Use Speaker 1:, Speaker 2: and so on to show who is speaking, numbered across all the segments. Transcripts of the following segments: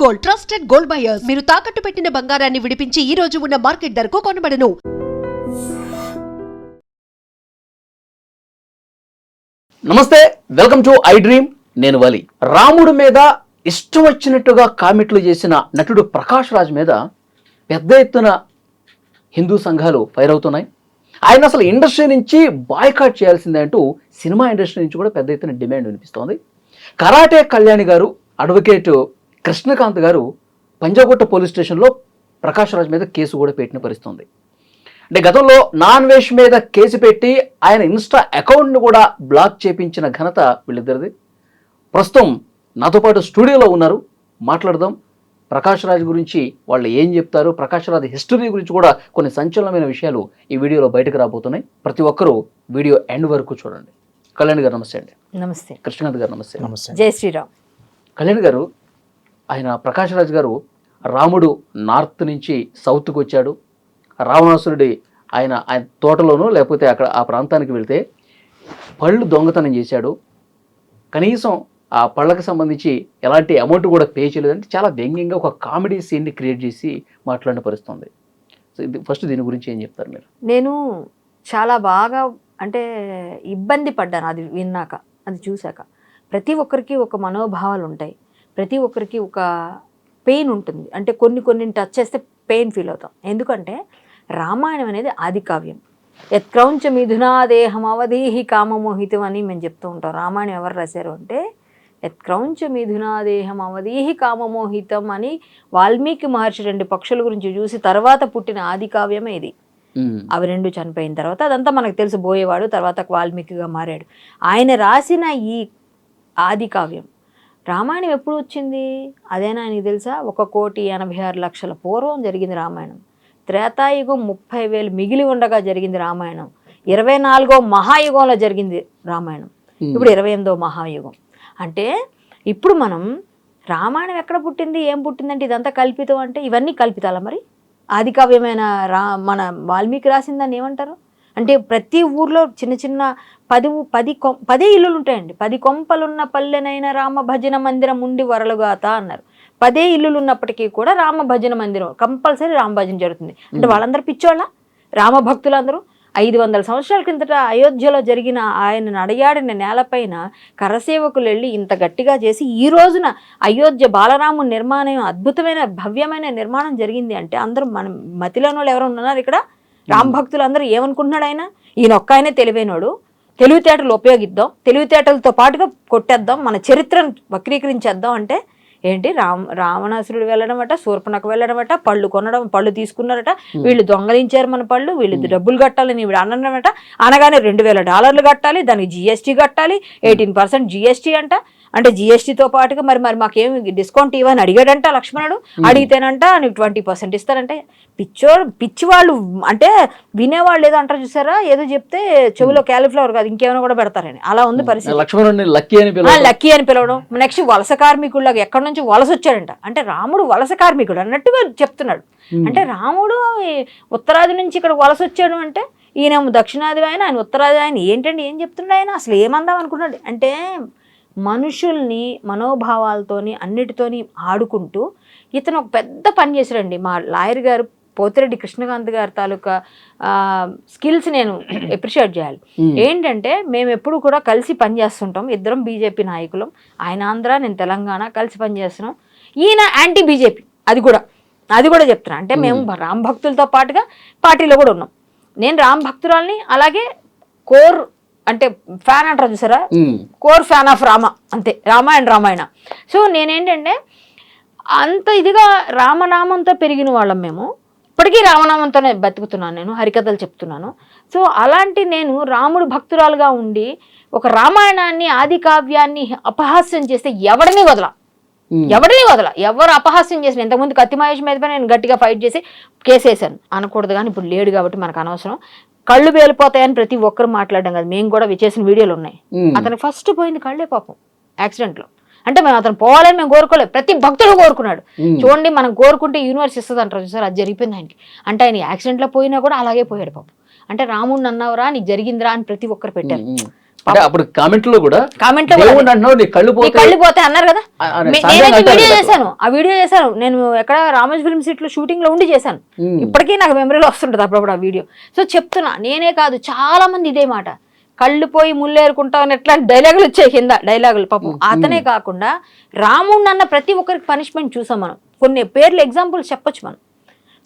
Speaker 1: Gold, trusted gold buyers. మీరు తాకట్టు పెట్టిన బంగారాన్ని విడిపించి ఈ రోజు ఉన్న మార్కెట్ ధరకు కొనబడను.
Speaker 2: నమస్తే, వెల్కమ్ టు ఐ డ్రీమ్. నేను వలి. రాముడు మీద ఇష్టం వచ్చినట్టుగా కామెంట్లు చేసిన నటుడు ప్రకాష్ రాజ్ మీద పెద్ద ఎత్తున హిందూ సంఘాలు ఫైర్ అవుతున్నాయి. ఆయన అసలు ఇండస్ట్రీ నుంచి బాయ్కాట్ చేయాల్సిందే అంటూ సినిమా ఇండస్ట్రీ నుంచి కూడా పెద్ద ఎత్తున డిమాండ్ వినిపిస్తోంది. కరాటే కళ్యాణి గారు, అడ్వకేట్ కృష్ణకాంత్ గారు పంజాగుట్ట పోలీస్ స్టేషన్లో ప్రకాష్ రాజ్ మీద కేసు కూడా పెట్టిన పరిస్థితుంది. అంటే గతంలో నాన్ వెజ్ మీద కేసు పెట్టి ఆయన ఇన్స్టా అకౌంట్ను కూడా బ్లాక్ చేపించిన ఘనత వీళ్ళిద్దరిది. ప్రస్తుతం నాతో పాటు స్టూడియోలో ఉన్నారు, మాట్లాడదాం. ప్రకాష్ రాజ్ గురించి వాళ్ళు ఏం చెప్తారు, ప్రకాష్ రాజ్ హిస్టరీ గురించి కూడా కొన్ని సంచలనమైన విషయాలు ఈ వీడియోలో బయటకు రాబోతున్నాయి. ప్రతి ఒక్కరూ వీడియో ఎండ్ వరకు చూడండి. కళ్యాణ్ గారు నమస్తే అండి.
Speaker 3: నమస్తే.
Speaker 2: కృష్ణకాంత్ గారు నమస్తే.
Speaker 3: నమస్తే. జై శ్రీరామ్.
Speaker 2: కళ్యాణ్ గారు, ఆయన ప్రకాష్ రాజ్ గారు రాముడు నార్త్ నుంచి సౌత్కి వచ్చాడు. రావణాసురుడి ఆయన తోటలోనూ లేకపోతే అక్కడ ఆ ప్రాంతానికి వెళ్తే పళ్ళు దొంగతనం చేశాడు. కనీసం ఆ పళ్ళకి సంబంధించి ఎలాంటి అమౌంట్ కూడా పే చేయలేదంటే చాలా వ్యంగ్యంగా ఒక కామెడీ సీన్ని క్రియేట్ చేసి మాట్లాడిన పరిస్థితుంది. సో ఫస్ట్ దీని గురించి ఏం చెప్తారు మీరు?
Speaker 3: నేను చాలా బాగా అంటే ఇబ్బంది పడ్డాను అది విన్నాక, అది చూశాక. ప్రతి ఒక్కరికి ఒక మనోభావాలు ఉంటాయి, ప్రతి ఒక్కరికి ఒక పెయిన్ ఉంటుంది. అంటే కొన్ని టచ్ చేస్తే పెయిన్ ఫీల్ అవుతాం. ఎందుకంటే రామాయణం అనేది ఆది కావ్యం. యత్క్రౌంచ మిథునాదేహం అవధీహి కామమోహితం అని మేము చెప్తూ ఉంటాం. రామాయణం ఎవరు రాశారు అంటే యత్క్రౌంచ మిథునాదేహం అవధీహి కామమోహితం అని వాల్మీకి మహర్షి 2 పక్షుల గురించి చూసి తర్వాత పుట్టిన ఆది కావ్యమే ఇది. అవి 2 చనిపోయిన తర్వాత అదంతా మనకు తెలుసు, పోయేవాడు, తర్వాత వాల్మీకిగా మారాడు. ఆయన రాసిన ఈ ఆది కావ్యం రామాయణం ఎప్పుడు వచ్చింది అదేనా ఆయనకి తెలుసా? 1,86,00,000 పూర్వం జరిగింది రామాయణం. త్రేతాయుగం 30,000 మిగిలి ఉండగా జరిగింది రామాయణం. 24వ మహాయుగంలో జరిగింది రామాయణం. ఇప్పుడు 28వ మహాయుగం. అంటే ఇప్పుడు మనం రామాయణం ఎక్కడ పుట్టింది, ఏం పుట్టిందంటే ఇదంతా కల్పితం అంటే ఇవన్నీ కల్పితాలా? మరి ఆది కావ్యమైన మన వాల్మీకి రాసిందని ఏమంటారు? అంటే ప్రతి ఊర్లో చిన్న చిన్న 10 ఇల్లులు ఉంటాయండి. 10 కొంపలున్న పల్లెనైన రామ భజన మందిరం ఉండి వరలుగాత అన్నారు. 10 ఇల్లులు ఉన్నప్పటికీ కూడా రామ భజన మందిరం కంపల్సరీ రామ భజన జరుగుతుంది. అంటే వాళ్ళందరూ పిచ్చోళ్ళ రామభక్తులందరూ. 500 సంవత్సరాల కిందట అయోధ్యలో జరిగిన ఆయన అడయాడిన నేలపైన కరసేవకులు వెళ్ళి ఇంత గట్టిగా చేసి ఈ రోజున అయోధ్య బాలరాముని నిర్మాణం అద్భుతమైన భవ్యమైన నిర్మాణం జరిగింది అంటే అందరూ మన మతిలోని వాళ్ళు ఎవరు ఉన్నారు ఇక్కడ? రామ భక్తులు అందరూ ఏమనుకుంటున్నాడు ఆయన? ఈయన ఒక్క ఆయనే తెలివైనోడు, తెలివితేటలు ఉపయోగిద్దాం, తెలివితేటలతో పాటుగా కొట్టేద్దాం, మన చరిత్రను వక్రీకరించేద్దాం అంటే ఏంటి? రావణాసురుడు వెళ్ళడమట, శూర్పణఖ వెళ్ళడమట, పళ్ళు తీసుకున్నారట, వీళ్ళు దొంగలించారు మన పళ్ళు, వీళ్ళు డబ్బులు కట్టాలని వీడు అనడమట. అనగానే $2,000 కట్టాలి, దానికి GST కట్టాలి, 18% GST అంట. అంటే GSTతో పాటుగా మరి మాకేమి డిస్కౌంట్ ఇవ్వని అడిగాడంట లక్ష్మణుడు. అడిగితేనంట నీకు 20% ఇస్తారంటే. పిచ్చి వాళ్ళు అంటే వినేవాళ్ళు ఏదో అంటారు చూసారా, ఏదో చెప్తే చెవిలో క్యాలీఫ్లవర్ కాదు ఇంకేమైనా కూడా పెడతారని, అలా ఉంది పరిస్థితి. లక్కీ అని పిలవడం. నెక్స్ట్ వలస కార్మికుల్లాగా ఎక్కడి నుంచి వలస వచ్చాడంట. అంటే రాముడు వలస కార్మికుడు అన్నట్టుగా చెప్తున్నాడు. అంటే రాముడు ఉత్తరాది నుంచి ఇక్కడ వలస వచ్చాడు అంటే ఈయన దక్షిణాది ఆయన ఉత్తరాది ఆయన ఏంటండి, ఏం చెప్తున్నాడు ఆయన? అసలు ఏమందాం అనుకున్నాడు అంటే మనుషుల్ని మనోభావాలతోని అన్నిటితోని ఆడుకుంటూ ఇతను ఒక పెద్ద పని చేశాడండి. మా లాయర్ గారు పోతిరెడ్డి కృష్ణకాంత్ గారి తాలూకా స్కిల్స్ నేను అప్రిషియేట్ చేయాలి. ఏంటంటే మేము ఎప్పుడు కూడా కలిసి పనిచేస్తుంటాం, ఇద్దరం BJP నాయకులం. ఆయన ఆంధ్ర, నేను తెలంగాణ, కలిసి పనిచేస్తున్నాం. ఈయన యాంటీ BJP, అది కూడా చెప్తున్నా. అంటే మేము రామ్ భక్తులతో పాటుగా పార్టీలో కూడా ఉన్నాం. నేను రామ్ భక్తురాల్ని, అలాగే కోర్ అంటే ఫ్యాన్ అంటారు చూసారా, కోర్ ఫ్యాన్ ఆఫ్ రామ, అంతే, రామాయణ. సో నేనేంటంటే అంత ఇదిగా రామనామంతో పెరిగిన వాళ్ళం మేము. ఇప్పటికీ రామనామంతోనే బతుకుతున్నాను, నేను హరికథలు చెప్తున్నాను. సో అలాంటి నేను రాముడు భక్తురాలుగా ఉండి ఒక రామాయణాన్ని ఆది కావ్యాన్ని అపహాస్యం చేస్తే ఎవరిని వదల, ఎవరు అపహాస్యం చేసిన. ఇంతకుముందు కత్తి మహేష్ మీద నేను గట్టిగా ఫైట్ చేసి కేసేసాను అనకూడదు, కానీ ఇప్పుడు లేడు కాబట్టి మనకు అనవసరం. కళ్ళు వేలిపోతాయని ప్రతి ఒక్కరు మాట్లాడడం కాదు, మేము కూడా చేసిన వీడియోలు ఉన్నాయి. అతను ఫస్ట్ పోయింది కళ్ళే పాపం యాక్సిడెంట్లో. అంటే మేము అతను పోవాలని మేము కోరుకోలేదు, ప్రతి భక్తుడు కోరుకున్నాడు. చూడండి, మనం కోరుకుంటే యూనివర్స్ ఇస్తుంది అంటారు చూసారు, అది జరిగిపోయింది ఆయనకి. అంటే ఆయన యాక్సిడెంట్లో పోయినా కూడా అలాగే పోయాడు పాపం. అంటే రాముడిని అన్నావురా, నీకు జరిగిందిరా అని ప్రతి ఒక్కరు పెట్టారు.
Speaker 2: అంటే అప్పుడు కామెంట్ లో కూడా
Speaker 3: కామెంట్ లో
Speaker 2: దేవుడు అంటున్నావు నీ కళ్ళు
Speaker 3: నీ
Speaker 2: పోతే
Speaker 3: కళ్ళు పోతే అన్నారు కదా.
Speaker 2: సహజంగా
Speaker 3: నేనైతే
Speaker 2: అంటారు
Speaker 3: వీడియో
Speaker 2: కదా.
Speaker 3: చేశాను, ఆ వీడియో చేశాను నేను ఎక్కడ రామోజీ ఫిల్మ్ సిటీ లో షూటింగ్ లో ఉండి చేశాను. ఇప్పటికీ నాకు మెమరీలో వస్తుంటది అప్పుడప్పుడు ఆ వీడియో. సో చెప్తున్నా, నేనే కాదు చాలా మంది ఇదే మాట, కళ్ళు పోయి ముళ్ళేరుకుంటామని ఎట్లాంటి డైలాగులు వచ్చాయి కింద డైలాగులు. పాపం అతనే కాకుండా రాముడు అన్న ప్రతి ఒక్కరికి పనిష్మెంట్ చూసాం మనం. కొన్ని పేర్లు ఎగ్జాంపుల్స్ చెప్పొచ్చు మనం.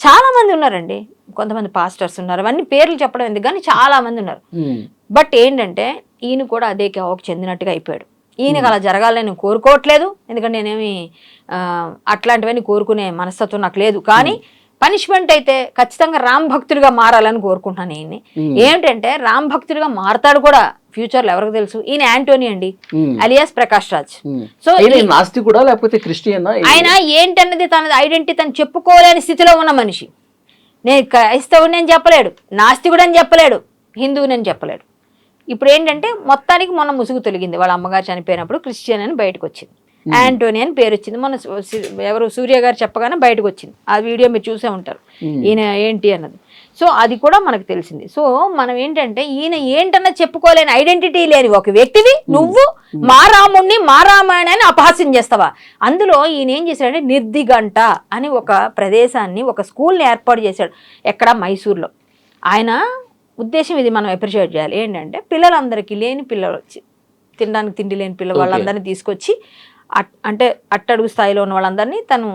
Speaker 3: చాలా మంది ఉన్నారండి, కొంతమంది పాస్టర్స్ ఉన్నారు, అవన్నీ పేర్లు చెప్పడం ఎందుకు కానీ చాలా మంది ఉన్నారు. బట్ ఏంటంటే ఈయన కూడా అదే కేవకు చెందినట్టుగా అయిపోయాడు. ఈయనకు అలా జరగాలని నేను కోరుకోవట్లేదు, ఎందుకంటే నేనేమి అట్లాంటివన్నీ కోరుకునే మనస్తత్వం నాకు లేదు. కానీ పనిష్మెంట్ అయితే ఖచ్చితంగా రామ్ భక్తుడిగా మారాలని కోరుకుంటున్నాను ఈయన్ని. ఏంటంటే రామ్ భక్తుడిగా మారతాడు కూడా ఫ్యూచర్ లో, ఎవరికి తెలుసు. ఈయన యాంటోనీ అండి, అలియాస్ ప్రకాష్ రాజ్. సో
Speaker 2: నాస్తి కూడా లేకపోతే క్రిస్టియన్
Speaker 3: ఆయన ఏంటన్నది తన ఐడెంటిటీ తను చెప్పుకోలేని స్థితిలో ఉన్న మనిషి. నేను క్రైస్తవుని అని చెప్పలేడు, నాస్తికుడు అని చెప్పలేడు, హిందువుని అని చెప్పలేడు. ఇప్పుడు ఏంటంటే మొత్తానికి మొన్న ముసుగు తొలగింది, వాళ్ళ అమ్మగారు చనిపోయినప్పుడు క్రిస్టియన్ అని బయటకు వచ్చింది, యాంటోనీ అని పేరు వచ్చింది. మన ఎవరు సూర్య గారు చెప్పగానే బయటకు వచ్చింది. ఆ వీడియో మీరు చూసే ఉంటారు ఈయన ఏంటి అన్నది. సో అది కూడా మనకు తెలిసింది. సో మనం ఏంటంటే ఈయన ఏంటన్నా చెప్పుకోలేని ఐడెంటిటీ లేని ఒక వ్యక్తివి నువ్వు మా రాముణ్ణి మా రామాయణాన్ని అపహాస్యం చేస్తావా? అందులో ఈయన ఏం చేశాడంటే నిర్దిగంట అని ఒక ప్రదేశాన్ని, ఒక స్కూల్ని ఏర్పాటు చేశాడు. ఎక్కడ? మైసూర్లో. ఆయన ఉద్దేశం ఇది మనం అప్రిషియేట్ చేయాలి. ఏంటంటే పిల్లలందరికీ, లేని పిల్లలు, తినడానికి తిండి లేని పిల్లలు, వాళ్ళందరినీ తీసుకొచ్చి అంటే అట్టడుగు స్థాయిలో ఉన్న వాళ్ళందరినీ తను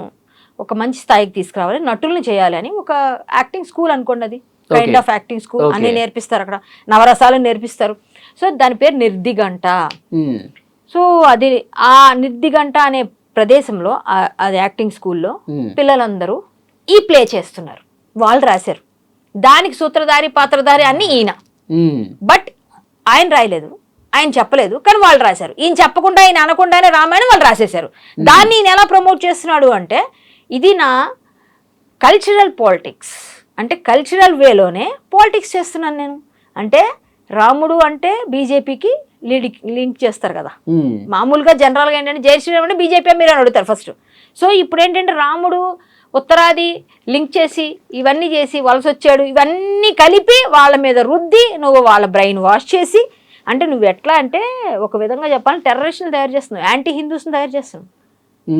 Speaker 3: ఒక మంచి స్థాయికి తీసుకురావాలి, నటుల్ని చేయాలి అని ఒక యాక్టింగ్ స్కూల్ అనుకోండి. అది కైండ్ ఆఫ్ యాక్టింగ్ స్కూల్. అన్ని నేర్పిస్తారు అక్కడ, నవరసాలు నేర్పిస్తారు. సో దాని పేరు నిర్దిగంట. సో అది ఆ నిర్దిగంట అనే ప్రదేశంలో, అది యాక్టింగ్ స్కూల్లో పిల్లలందరూ ఈ ప్లే చేస్తున్నారు. వాళ్ళు రాశారు, దానికి సూత్రధారి పాత్రధారి అన్ని ఈయన. బట్ ఆయన రాయలేదు, ఆయన చెప్పలేదు, కానీ వాళ్ళు రాశారు. ఈయన చెప్పకుండా, ఆయన అనకుండానే రామాయణం వాళ్ళు రాసేశారు. దాన్ని ఈయన ఎలా ప్రమోట్ చేస్తున్నాడు అంటే, ఇది నా కల్చరల్ పాలిటిక్స్, అంటే కల్చరల్ వేలోనే పాలిటిక్స్ చేస్తున్నాను నేను. అంటే రాముడు అంటే బీజేపీకి లింక్ చేస్తారు కదా మామూలుగా. జనరల్గా ఏంటంటే జై శ్రీరామ్ అంటే బీజేపీ మీరు అని అడుగుతారు ఫస్ట్. సో ఇప్పుడు ఏంటంటే రాముడు ఉత్తరాది లింక్ చేసి ఇవన్నీ చేసి వలస వచ్చాడు, ఇవన్నీ కలిపి వాళ్ళ మీద రుద్ది నువ్వు వాళ్ళ బ్రెయిన్ వాష్ చేసి, అంటే నువ్వు ఎట్లా అంటే ఒక విధంగా చెప్పాలంటే టెర్రరిస్టులు తయారు చేస్తున్నావు, యాంటీ హిందూస్ని తయారు చేస్తున్నావు.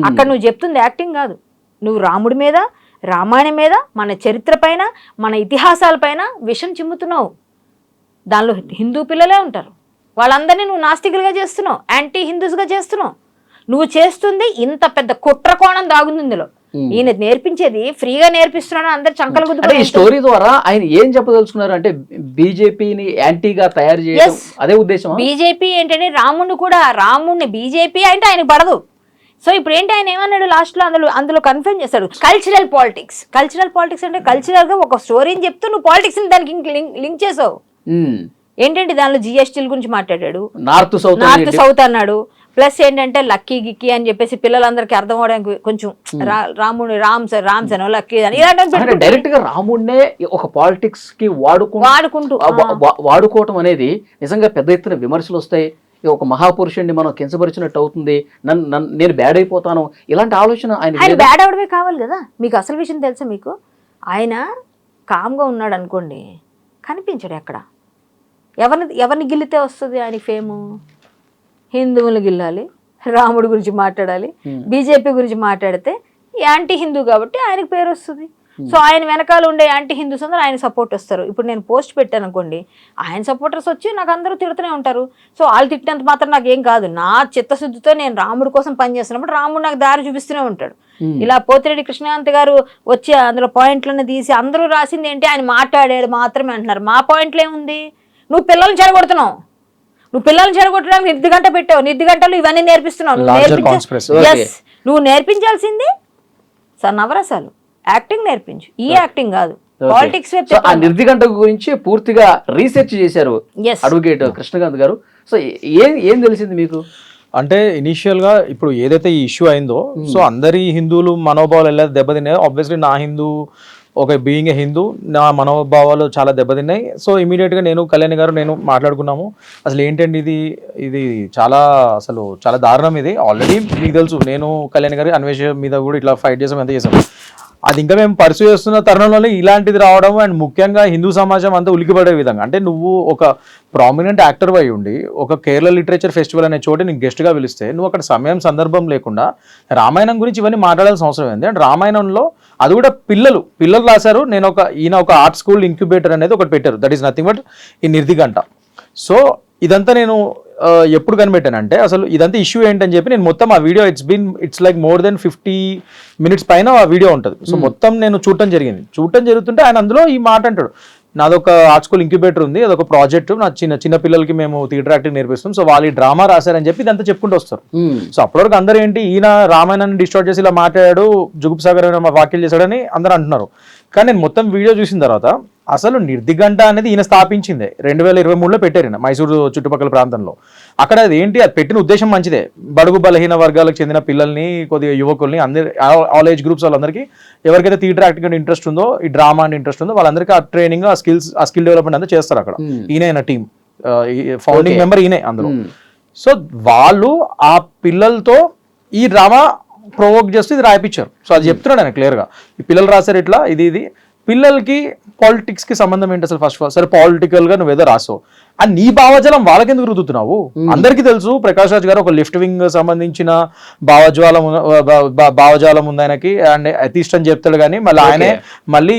Speaker 3: అక్కడ నువ్వు చెప్తుంది యాక్టింగ్ కాదు, నువ్వు రాముడి మీద, రామాయణం మీద, మన చరిత్ర పైన, మన ఇతిహాసాల పైన విషం చిమ్ముతున్నావు. దానిలో హిందూ పిల్లలే ఉంటారు, వాళ్ళందరినీ నువ్వు నాస్తికులుగా చేస్తున్నావు, యాంటీ హిందూస్గా చేస్తున్నావు. నువ్వు చేస్తుంది ఇంత పెద్ద కుట్ర కోణం దాగుంది ఇందులో. ఈయన నేర్పించేది ఫ్రీగా నేర్పిస్తున్నాడు, అందరు చంకలు గుద్దు.
Speaker 2: ఈ స్టోరీ ద్వారా ఆయన ఏం చెప్పదలుచుకున్నారు అంటే బీజేపీని యాంటీగా తయారు చేయడం, అదే ఉద్దేశం.
Speaker 3: బీజేపీ ఏంటంటే రాముడిని కూడా, రాముడిని బీజేపీ అంటే ఆయనకు పడదు. సో ఇప్పుడు ఏంటి ఆయన ఏమన్నాడు లాస్ట్ లో, అందులో కన్ఫర్మ్ చేస్తాడు కల్చరల్ పాలిటిక్స్. కల్చరల్ పాలిటిక్స్ అంటే కల్చరల్ గా ఒక స్టోరీని చెప్తూ నువ్వు పాలిటిక్స్ ని దానికి లింక్ చేసావు. ఏంటంటే దానిలో జిఎస్టీల గురించి మాట్లాడాడు, నార్త్ సౌత్ అన్నాడు. ప్లస్ ఏంటంటే లక్కీ గిక్కీ అని చెప్పేసి పిల్లలందరికీ అర్థం అవడానికి కొంచెం రాముడు రామ్స్ అనో లక్కీ అని ఇలాంటి
Speaker 2: డైరెక్ట్ గా రాముడినే ఒక పాలిటిక్స్ కి వాడుకోవటం అనేది నిజంగా పెద్ద ఎత్తున విమర్శలు వస్తాయి. ఒక మహాపురుషుడిని మనం కించపరిచినట్టు అవుతుంది, నేను బ్యాడ్ అయిపోతాను, ఇలాంటి ఆలోచన
Speaker 3: ఆయన బ్యాడ్ అవడమే కావాలి కదా. మీకు అసలు విషయం తెలుసా? మీకు ఆయన కామ్గా ఉన్నాడు అనుకోండి, కనిపించాడు ఎక్కడ. ఎవరిని గిల్లితే వస్తుంది ఆయన ఫేము? హిందువులు గిల్లాలి, రాముడి గురించి మాట్లాడాలి, బీజేపీ గురించి మాట్లాడితే యాంటీ హిందూ కాబట్టి ఆయనకు పేరు వస్తుంది. సో ఆయన వెనకాల ఉండే యాంటీ హిందూస్ అందరూ ఆయన సపోర్ట్ వస్తారు. ఇప్పుడు నేను పోస్ట్ పెట్టాను అనుకోండి, ఆయన సపోర్టర్స్ వచ్చి నాకు అందరూ తిడుతూనే ఉంటారు. సో వాళ్ళు తిట్టినంత మాత్రం నాకు ఏం కాదు, నా చిత్తశుద్ధితో నేను రాముడి కోసం పనిచేస్తున్నప్పుడు రాముడు నాకు దారి చూపిస్తూనే ఉంటాడు. ఇలా పోతిరెడ్డి కృష్ణకాంత్ గారు వచ్చి అందులో పాయింట్లను తీసి అందరూ రాసింది ఏంటి, ఆయన మాట్లాడాడు మాత్రమే అంటున్నారు. మా పాయింట్లు ఏముంది? నువ్వు పిల్లల్ని చెడగొడుతున్నావు, నువ్వు పిల్లల్ని చెడగొట్టడానికి నిర్దిగంట పెట్టావు, నిర్దిగంటలు ఇవన్నీ నేర్పిస్తున్నావు. నువ్వు నేర్పించాల్సింది నవరసాలు, యాక్టింగ్ నేర్పించు, ఈ యాక్టింగ్ కాదు, పాలిటిక్స్.
Speaker 2: ఆ నిర్దిగంట గురించి పూర్తిగా రీసెర్చ్ చేశారు అడ్వకేట్ కృష్ణకాంత్ గారు. సో ఏం తెలిసింది మీకు?
Speaker 4: అంటే ఇనీషియల్ గా ఇప్పుడు ఏదైతే ఈ ఇష్యూ అయిందో, సో అందరి హిందువులు మనోభావాలు ఎలా దెబ్బతిన్నాయో, ఆబ్వియస్లీ నా హిందూ ఒక బీయింగ్ ఏ హిందూ నా మనోభావాలు చాలా దెబ్బతిన్నాయి. సో ఇమీడియట్గా నేను కళ్యాణ్ గారు నేను మాట్లాడుకున్నాము, అసలు ఏంటండి ఇది చాలా దారుణం. ఇది ఆల్రెడీ మీకు తెలుసు, నేను కళ్యాణ్ గారి అన్వేషణ మీద కూడా ఇట్లా ఫైట్ చేసాం, ఎంత చేసాం. అది ఇంకా మేము పర్సూ చేస్తున్న తరుణంలోనే ఇలాంటిది రావడం, అండ్ ముఖ్యంగా హిందూ సమాజం అంతా ఉలికిపడే విధంగా. అంటే నువ్వు ఒక ప్రామినెంట్ యాక్టర్ అయి ఉండి ఒక కేరళ లిటరేచర్ ఫెస్టివల్ అనే చోట నీకు గెస్ట్గా పిలిస్తే నువ్వు అక్కడ సమయం సందర్భం లేకుండా రామాయణం గురించి ఇవన్నీ మాట్లాడాల్సిన అవసరం ఏంది? అండ్ రామాయణంలో అది కూడా పిల్లలు రాశారు. ఈయన ఒక ఆర్ట్ స్కూల్ ఇంక్యుబేటర్ అనేది ఒకటి పెట్టారు, దట్ ఈస్ నథింగ్ బట్ ఈ నిర్దిగంట. సో ఇదంతా నేను ఎప్పుడు కనిపెట్టానంటే అసలు ఇదంతా ఇష్యూ ఏంటని చెప్పి నేను మొత్తం ఆ video it's like more than 50 minutes పైన ఆ వీడియో ఉంటుంది. సో మొత్తం నేను చూడటం జరుగుతుంటే ఆయన అందులో ఈ మాట అంటాడు, నాదొక ఆర్ట్ స్కూల్ ఇంక్యుబేటర్ ఉంది, అదొక ప్రాజెక్ట్, నా చిన్న పిల్లలకి మేము థియేటర్ యాక్టింగ్ నేర్పిస్తాం, సో వాళ్ళు ఈ డ్రామా రాశారని చెప్పి ఇదంతా చెప్పుకుంటూ వస్తారు. సో అప్పటివరకు అందరూ ఏంటి, ఈయన రామాయణాన్ని డిస్టార్ట్ చేసి ఇలా మాట్లాడాడు, జుగుప్ సాగర్ వ్యాఖ్యలు చేశాడని అందరూ అంటున్నారు. కానీ నేను మొత్తం వీడియో చూసిన తర్వాత అసలు నిర్దిగంట అనేది ఈయన స్థాపించిందే 2023లో పెట్టారు ఈయన మైసూరు చుట్టుపక్కల ప్రాంతంలో. అక్కడ అది ఏంటి, అది పెట్టిన ఉద్దేశం మంచిదే, బడుగు బలహీన వర్గాలకు చెందిన పిల్లల్ని, కొద్దిగా యువకుల్ని, అందరి ఆల్ ఏజ్ గ్రూప్స్ వాళ్ళందరికీ ఎవరికైతే థియేటర్ యాక్టింగ్ అంటే ఇంట్రెస్ట్ ఉందో, ఈ డ్రామా అంటే ఇంట్రెస్ట్ ఉందో వాళ్ళందరికీ ఆ ట్రైనింగ్, ఆ స్కిల్ డెవలప్మెంట్ అంతా చేస్తారు అక్కడ. ఈయన టీం ఫౌండింగ్ మెంబర్ ఈయనే అందులో. సో వాళ్ళు ఆ పిల్లలతో ఈ డ్రామా ప్రొవోక్ చేస్తూ ఇది రాయిపించారు. సో అది చెప్తున్నాడు ఆయన క్లియర్గా, ఈ పిల్లలు రాశారు ఇట్లా, ఇది పిల్లలకి పాలిటిక్స్ కి సంబంధం ఏంటి అసలు? ఫస్ట్ సరే పొలిటికల్ గా నువ్వేదో రాసావు, అండ్ నీ భావజాలం వాళ్ళకెందుకు రుద్దుతున్నావు? అందరికీ తెలుసు ప్రకాష్ రాజ్ గారు ఒక లెఫ్ట్ వింగ్ సంబంధించిన భావజాలం ఉంది ఆయనకి, అండ్ అతిస్ట్ అని చెప్తాడు. కానీ మళ్ళీ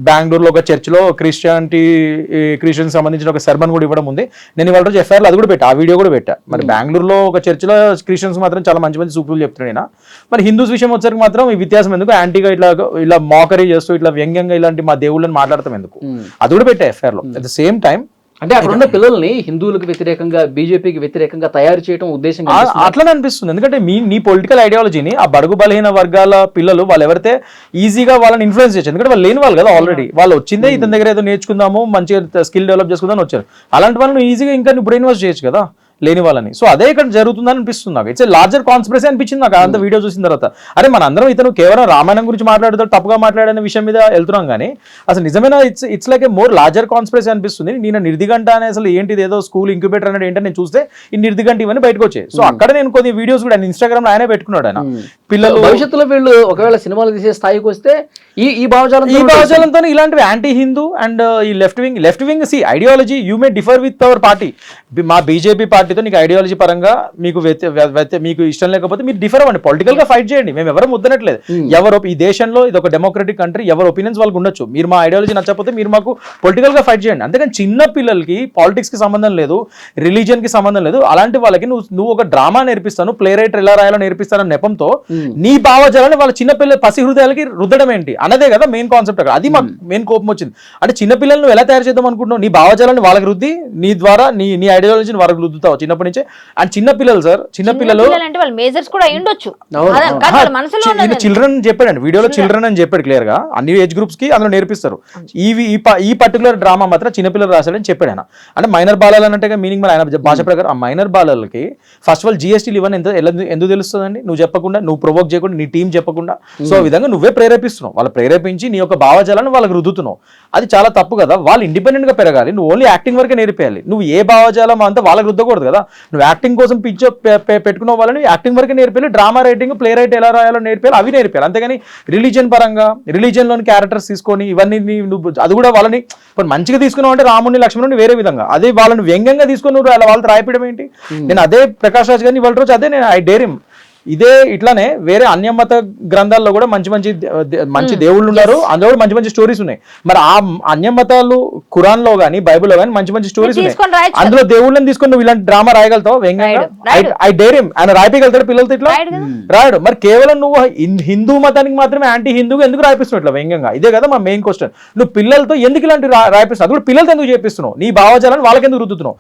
Speaker 4: బెంగళూరులో ఒక చర్చిలో క్రిస్టియన్ సంబంధించిన ఒక సెర్మన్ కూడా ఇవ్వడం ఉంది. నేను ఇవాళ రోజు ఎఫ్ఐఆర్ అది కూడా పెట్టా, ఆ వీడియో కూడా పెట్టా. మరి బెంగళూరులో ఒక చర్చిలో క్రిస్టియన్స్ మాత్రం చాలా మంచి మంచి సూపులు చెప్తున్నాడు. మరి హిందూస్ విషయం వచ్చరికి మాత్రం ఈ వ్యత్యాసం ఎందుకు? యాంటీగా ఇలా మోకరీ చేస్తూ ఇట్లా వ్యంగ్యంగా ఇలాంటి మా దేవుళ్ళని మాట్లాడతాం ఎందుకు? అది కూడా పెట్టా ఎఫ్ఐఆర్ లో. అట్ ద సేమ్ టైం
Speaker 2: అంటే అక్కడ ఉన్న పిల్లల్ని హిందువులకు వ్యతిరేకంగా, బీజేపీకి వ్యతిరేకంగా తయారు చేయడం ఉద్దేశం
Speaker 4: అట్లనే అనిపిస్తుంది. ఎందుకంటే నీ పొలిటికల్ ఐడియాలజీని ఆ బడుగు బలహీన వర్గాల పిల్లలు వాళ్ళు ఎవరైతే ఈజీగా వాళ్ళని ఇన్ఫ్లుయెన్స్ చేయొచ్చు. ఎందుకంటే వాళ్ళు లేని వాళ్ళు కదా, ఆల్రెడీ వాళ్ళు వచ్చిందే ఇతని దగ్గర ఏదో నేర్చుకుందాము, మంచిగా స్కిల్ డెవలప్ చేసుకుందామని వచ్చారు. అలాంటి వాళ్ళని ఈజీగా ఇంకా నువ్వు బ్రెయిన్ వాష్ చేయొచ్చు కదా లేని వాళ్ళని. సో అదే ఇక్కడ జరుగుతుందని అనిపిస్తుంది నాకు. ఇట్స్ లార్జర్ కాన్స్పిరసీ అనిపించింది నాకు అంత వీడియో చూసిన తర్వాత. అరే మన అందరం ఇతను కేవలం రామాయణం గురించి మాట్లాడుతాడు, తప్పుగా మాట్లాడనే విషయం మీద వెళ్తున్నాం, కానీ అసలు నిజమైన it's like A more larger conspiracy అనిపిస్తుంది. నేను నిర్దిగంట అనే అసలు ఏంటిది, ఏదో స్కూల్ ఇంక్యుబేటర్ అనేది ఏంటని నేను చూస్తే ఈ నిర్దిగంట ఇవన్నీ బయటకు వచ్చాయి. సో అక్కడ నేను కొన్ని వీడియోస్ కూడా ఇన్స్టాగ్రామ్ లో ఆయనే పెట్టుకున్నాడు. ఆయన పిల్లలు
Speaker 2: భవిష్యత్తులో వీళ్ళు ఒకవేళ సినిమాలు తీసే స్థాయికి వస్తే ఈ
Speaker 4: భావజాలంతో ఇలాంటివి యాంటీ హిందూ అండ్ ఈ లెఫ్ట్ వింగ్ సి ideology you may differ with our party. మా బీజేపీ పార్టీతో నీకు ఐడియాలజీ పరంగా మీకు ఇష్టం లేకపోతే మీరు డిఫర్ అవ్వండి, పొలిటికల్ గా ఫైట్ చేయండి, మేము ఎవరు ముద్దనట్లేదు. ఈ దేశంలో ఇది ఒక డెమోక్రటిక్ కంట్రీ, ఎవరు ఒపీనియన్స్ వాళ్ళకి ఉండొచ్చు. మీరు మా ఐడియాలజీ నచ్చకపోతే మీరు మాకు పొలిటికల్ గా ఫైట్ చేయండి. అంతేకాని చిన్న పిల్లలకి పాలిటిక్స్ కి సంబంధం లేదు, రిలీజియన్ కి సంబంధం లేదు, అలాంటి వాళ్ళకి నువ్వు ఒక డ్రామా నేర్పిస్తాను, ప్లే రైటర్ ఎలా రాయాలో నేర్పిస్తాను నెపంతో నీ భావజాలని వాళ్ళ చిన్న పిల్లల పసి హృదయాలకి రుద్దడం ఏంటి అన్నదే కదా మెయిన్ కాన్సెప్ట్. అక్కడ అది మాకు మెయిన్ కోపం వచ్చింది. అంటే చిన్న పిల్లలను ఎలా తయారు చేద్దాం అనుకుంటున్నావు? నీ భావజాలని వాళ్ళకి రుద్ది నీ ద్వారా నీ ఐడియాలజీని వాళ్ళకి రుద్దుతావు చిన్నప్పటి నుంచే. అండ్ చిన్న పిల్లలు సార్, చిన్న పిల్లలు చిల్డ్రన్ చెప్పాడండి వీడియోలో, చిల్డ్రన్ అని చెప్పాడు క్లియర్ గా, అన్ని ఏజ్ గ్రూప్స్ కి అందులో నేర్పిస్తారు. ఈ పర్టికులర్ డ్రామా మాత్రం చిన్నపిల్లలు రాశాడని చెప్పాడు ఆయన. అంటే మైనర్ బాలలు అన్నట్టుగా మీనింగ్ మరి ఆయన భాష ప్రకారం ఆ మైనర్ బాలలకి ఫస్ట్ ఆఫ్ ఆల్ జిఎస్టీలు ఇవన్నీ ఎందుకు తెలుస్తుందండి? నువ్వు చెప్పకుండా, నువ్వు ప్రొవోక్ చేయకుండా, నీ టీం చెప్పకుండా. సో ఆ విధంగా నువ్వే ప్రేరేపిస్తున్నావు, వాళ్ళు ప్రేరేపించి నీ యొక్క భావజాలను వాళ్ళకి రుద్దుతున్నావు. అది చాలా తప్పు కదా. వాళ్ళు ఇండిపెండెంట్ గా పెరగాలి, నువ్వు ఓన్లీ యాక్టింగ్ వరకే నేర్పేయాలి. నువ్వు ఏ భావజాలం అంతా వాళ్ళకి రుద్దకూడదు కదా. నువ్వు యాక్టింగ్ కోసం పెట్టుకున్న వాళ్ళని యాక్టింగ్ వరకే నేర్పేయాలి, డ్రామా రైటింగ్, ప్లే రైట్ ఎలా రాయాలో నేర్పేయాలి, అవి నేర్పేయాలి. అంతేగాని రిలీజియన్ పరంగా రిలీజియన్లోని క్యారెక్టర్స్ తీసుకొని ఇవన్నీ నువ్వు అది కూడా వాళ్ళని మంచిగా తీసుకున్నావు అంటే రాముని లక్ష్మణుని వేరే విధంగా, అదే వాళ్ళని వ్యంగ్యంగా తీసుకొని నువ్వు అలా వాళ్ళతో రాయపడం ఏంటి? నేను అదే ప్రకాష్ రాజ్ గారిని వాళ్ళ రోజు అదే నేను ఐ డేర్ హిమ్. ఇదే ఇట్లానే వేరే అన్యమత గ్రంథాల్లో కూడా మంచి దేవుళ్ళు ఉన్నారు, అందులో కూడా మంచి స్టోరీస్ ఉన్నాయి. మరి ఆ అన్యమతాలు ఖురాన్ లో గానీ బైబుల్లో గానీ మంచి స్టోరీస్ ఉన్నాయి, అందులో దేవుళ్ళని తీసుకొని నువ్వు ఇలాంటి డ్రామా రాయగలుగుతావు వ్యంగ్యంగా? I dare him. ఆయన రాయిపోగలుగుతాడు పిల్లలతో ఇట్లా? రాయడు. మరి కేవలం నువ్వు హిందూ మతానికి మాత్రమే యాంటీ హిందూగా ఎందుకు రాయిపిస్తున్నావు ఇట్లా వ్యంగ్యంగా? ఇదే కదా మా మెయిన్ క్వశ్చన్. నువ్వు పిల్లలతో ఎందుకు ఇలాంటి రాయిపిస్తున్నావు? అది కూడా పిల్లలతో ఎందుకు చేపిస్తున్నావు? నీ భావజాలను వాళ్ళకి ఎందుకు రుద్దుతున్నావు?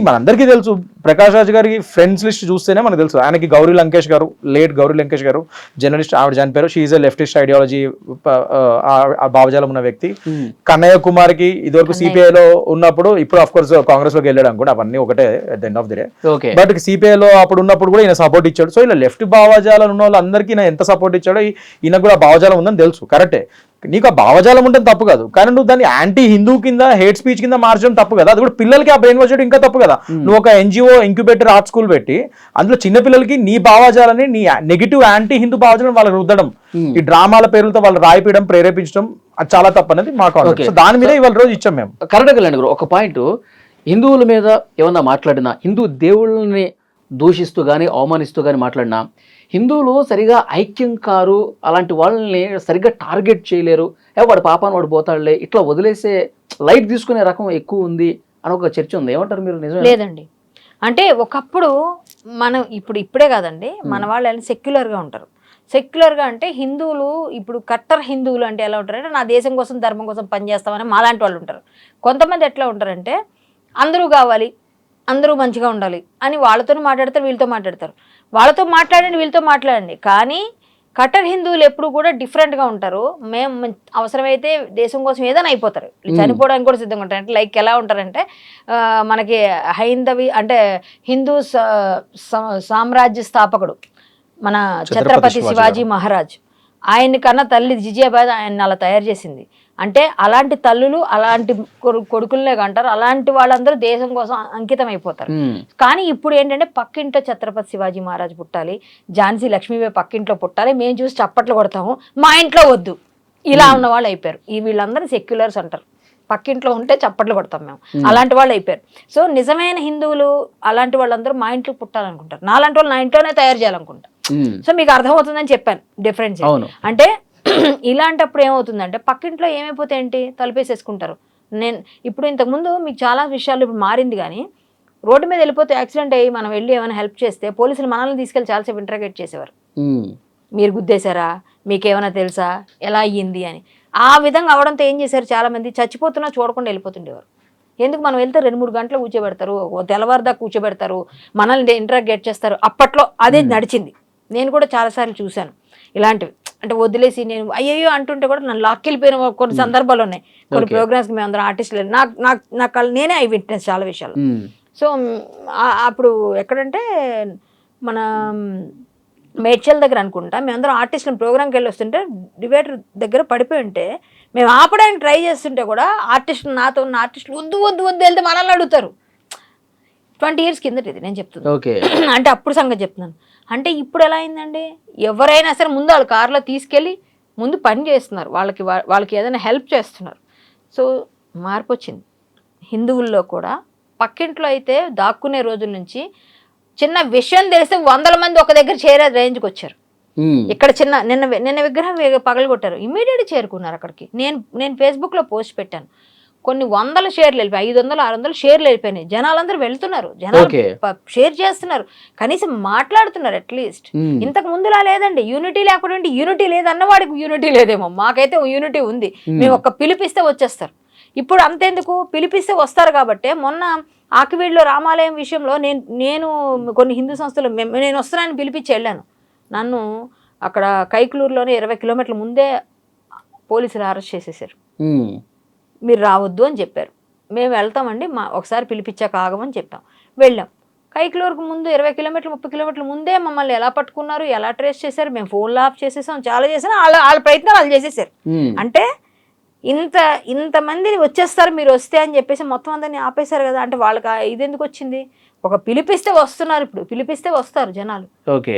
Speaker 4: మనందరికీ తెలుసు ప్రకాష్ రాజ్ గారికి ఫ్రెండ్స్ లిస్ట్ చూస్తేనే మనకు తెలుసు. ఆయనకి గౌరీ లంకేష్ గారు, లేట్ గౌరీ లంకేష్ గారు జర్నలిస్ట్, ఆవిడ చనిపోయారు. షీఈ్ ఎ లెఫ్టిస్ట్ ఐడియాలజీ భావజాలం ఉన్న వ్యక్తి. కన్నయ్య కుమార్ కి ఇదివరకు సిపిఐలో ఉన్నప్పుడు, ఇప్పుడు ఆఫ్ కోర్స్ కాంగ్రెస్ లోకి వెళ్ళాడు అనుకోండి, అవన్నీ ఒకటే at the end of the day. But సిపిఐలో అప్పుడు ఉన్నప్పుడు కూడా ఈయన సపోర్ట్ ఇచ్చాడు. సో ఇలా లెఫ్ట్ భావజాలం ఉన్న వాళ్ళందరికీ ఈయన ఎంత సపోర్ట్ ఇచ్చాడో ఈయన కూడా భావజాలం ఉందని తెలుసు, కరెక్టే. నీకు ఆ భావజాలం ఉంటే తప్పు కాదు, కానీ నువ్వు దాన్ని యాంటీ హిందూ కింద హేట్ స్పీచ్ కింద మార్చడం తప్పు కదా. అది కూడా పిల్లలకి ఆ బ్రెయిన్ వాష్ చేయడం ఇంకా తప్పు కదా. నువ్వు ఒక ఎన్జిఓ ఇంక్యుబేటర్ ఆర్ట్ స్కూల్ పెట్టి అందులో చిన్న పిల్లలకి నీ భావజాలని, నీ నెగిటివ్ యాంటీ హిందూ భావజాలను వాళ్ళకి రుద్దడం, ఈ డ్రామాల పేర్లతో వాళ్ళు రాయిపీయడం, ప్రేరేపించడం అది చాలా తప్పు అనేది మా కాన్సెప్ట్. సో దాని మీద ఇవాళ రోజు ఇచ్చాం మేము.
Speaker 2: కరెక్ట్గా వెళ్ళండి గురు. ఒక పాయింట్, హిందువుల మీద ఏమన్నా మాట్లాడినా, హిందూ దేవుళ్ళని దూషిస్తూ కానీ అవమానిస్తూ కానీ మాట్లాడినా, హిందువులు సరిగా ఐక్యం కారు, అలాంటి వాళ్ళని సరిగ్గా టార్గెట్ చేయలేరు, వాడు పాపాన్ని వాడు పోతాడులే, ఇట్లా వదిలేసే లైట్ తీసుకునే రకం ఎక్కువ ఉంది అని ఒక చర్చ ఉంది. ఏమంటారు మీరు? నిజమే
Speaker 3: లేదండి. అంటే ఒకప్పుడు మనం ఇప్పుడే కాదండి, మన వాళ్ళు సెక్యులర్గా ఉంటారు. సెక్యులర్గా అంటే హిందువులు, ఇప్పుడు కట్టర్ హిందువులు అంటే ఎలా ఉంటారంటే నా దేశం కోసం ధర్మం కోసం పనిచేస్తామని మాలాంటి వాళ్ళు ఉంటారు. కొంతమంది ఎట్లా ఉంటారంటే అందరూ కావాలి, అందరూ మంచిగా ఉండాలి అని వాళ్ళతో మాట్లాడతారు, వీళ్ళతో మాట్లాడతారు. వాళ్ళతో మాట్లాడండి, వీళ్ళతో మాట్లాడండి, కానీ కట్టర్ హిందువులు ఎప్పుడు కూడా డిఫరెంట్గా ఉంటారు. మేము అవసరమైతే దేశం కోసం ఏదైనా అయిపోతారు, చనిపోవడానికి కూడా సిద్ధంగా ఉంటారు. అంటే లైక్ ఎలా ఉంటారంటే మనకి హైందవి అంటే హిందూ సామ్రాజ్య స్థాపకుడు మన ఛత్రపతి శివాజీ మహారాజ్, ఆయన కన్నా తల్లి జిజియాబాయ్ ఆయన అలా తయారు చేసింది. అంటే అలాంటి తల్లులు అలాంటి కొడుకులనే అంటారు. అలాంటి వాళ్ళందరూ దేశం కోసం అంకితం అయిపోతారు. కానీ ఇప్పుడు ఏంటంటే పక్కింట్లో ఛత్రపతి శివాజీ మహారాజ్ పుట్టాలి, ఝాన్సీ లక్ష్మీబాయి పక్కింట్లో పుట్టాలి, మేము చూసి చప్పట్లు కొడతాము, మా ఇంట్లో వద్దు, ఇలా ఉన్న వాళ్ళు అయిపోయారు. వీళ్ళందరూ సెక్యులర్స్ అంటారు. పక్కింట్లో ఉంటే చప్పట్లు కొడతాం మేము, అలాంటి వాళ్ళు అయిపోయారు. సో నిజమైన హిందువులు అలాంటి వాళ్ళందరూ మా ఇంట్లో పుట్టాలనుకుంటారు, నాలాంటి వాళ్ళు నా ఇంట్లోనే తయారు చేయాలనుకుంటారు. సో మీకు అర్థమవుతుందని చెప్పాను డిఫరెన్స్. అంటే ఇలాంటప్పుడు ఏమవుతుందంటే పక్కింట్లో ఏమైపోతే ఏంటి, తలుపేసేసుకుంటారు. ఇప్పుడు ఇంతకుముందు మీకు చాలా విషయాలు ఇప్పుడు మారింది, కానీ రోడ్డు మీద వెళ్ళిపోతే యాక్సిడెంట్ అయ్యి మనం వెళ్ళి ఏమైనా హెల్ప్ చేస్తే పోలీసులు మనల్ని తీసుకెళ్ళి చాలాసేపు ఇంటరాగేట్ చేసేవారు. మీరు గుద్దేశారా, మీకేమైనా తెలుసా, ఎలా అయ్యింది అని. ఆ విధంగా అవడంతో ఏం చేశారు, చాలామంది చచ్చిపోతున్నా చూడకుండా వెళ్ళిపోతుండేవారు. ఎందుకు మనం వెళ్తే 2-3 గంటలు కూర్చోబెడతారు, తెల్లవారుదా కూర్చోబెడతారు, మనల్ని ఇంటరాగేట్ చేస్తారు. అప్పట్లో అదే నడిచింది. నేను కూడా చాలాసార్లు చూశాను ఇలాంటివి. అంటే వదిలేసి నేను అయ్యయ్యో అంటుంటే కూడా నన్ను లాక్కెళ్ళిపోయిన కొన్ని సందర్భాలు ఉన్నాయి. కొన్ని ప్రోగ్రామ్స్కి మేము అందరం ఆర్టిస్టులు, నాకు నేనే అవి విట్నెస్ చాలా విషయాలు. సో అప్పుడు ఎక్కడంటే మన మేడ్చల్ దగ్గర అనుకుంటా, మేమందరం ఆర్టిస్టులు ప్రోగ్రామ్కి వెళ్ళి వస్తుంటే డివైడర్ దగ్గర పడిపోయి ఉంటే మేము ఆపడానికి ట్రై చేస్తుంటే కూడా ఆర్టిస్టులు, నాతో ఉన్న ఆర్టిస్టులు వద్దు వద్దు వద్దు వెళ్తే మనల్ని అడుగుతారు. 20 years కిందట ఇది నేను చెప్తున్నాను. అంటే అప్పుడు సంగతి చెప్తున్నాను. అంటే ఇప్పుడు ఎలా అయిందండి, ఎవరైనా సరే ముందు వాళ్ళ కారులో తీసుకెళ్ళి ముందు పని చేస్తున్నారు, వాళ్ళకి ఏదైనా హెల్ప్ చేస్తున్నారు. సో మార్పు వచ్చింది హిందువుల్లో కూడా. పక్కింట్లో అయితే దాక్కునే రోజుల నుంచి చిన్న విషయం తెలిస్తే 100 మంది ఒక దగ్గర చేరే రేంజ్కి వచ్చారు. ఇక్కడ నిన్న విగ్రహం పగలగొట్టారు, ఇమీడియట్గా చేరుకున్నారు అక్కడికి. నేను ఫేస్బుక్లో పోస్ట్ పెట్టాను, కొన్ని 100 షేర్లు వెళ్ళిపోయి 500-600 షేర్లు వెళ్ళిపోయినాయి. జనాలందరూ వెళ్తున్నారు, జనాలు షేర్ చేస్తున్నారు, కనీసం మాట్లాడుతున్నారు అట్లీస్ట్. ఇంతకు ముందులా లేదండి. యూనిటీ లేకపోతే యూనిటీ లేదన్న వాడికి యూనిటీ లేదేమో, మాకైతే యూనిటీ ఉంది, మేము ఒక్క పిలిపిస్తే వచ్చేస్తారు. ఇప్పుడు అంతేందుకు, పిలిపిస్తే వస్తారు. కాబట్టి మొన్న ఆకివీడులో రామాలయం విషయంలో నేను కొన్ని హిందూ సంస్థలు నేను వస్తున్నానని పిలిపించి వెళ్ళాను. నన్ను అక్కడ కైకులూరులోనే 20 కిలోమీటర్ల ముందే పోలీసులు అరెస్ట్ చేసేసారు. మీరు రావద్దు అని చెప్పారు. మేము వెళ్తామండి, ఒకసారి పిలిపించాక ఆగమని చెప్పాం, వెళ్ళాం. కైకులూరుకు ముందు 20 కిలోమీటర్లు 30 కిలోమీటర్ల ముందే మమ్మల్ని ఎలా పట్టుకున్నారు, ఎలా ట్రేస్ చేశారు, మేము ఫోన్లో ఆఫ్ చేసేసాం, చాలా చేసాం, వాళ్ళ ప్రయత్నాలు వాళ్ళు చేసేసారు. అంటే ఇంతమంది వచ్చేస్తారు మీరు వస్తే అని చెప్పేసి మొత్తం అందరినీ ఆపేశారు కదా. అంటే వాళ్ళకి ఇది ఎందుకు వచ్చింది, ఒక పిలిపిస్తే వస్తున్నారు, ఇప్పుడు పిలిపిస్తే వస్తారు జనాలు.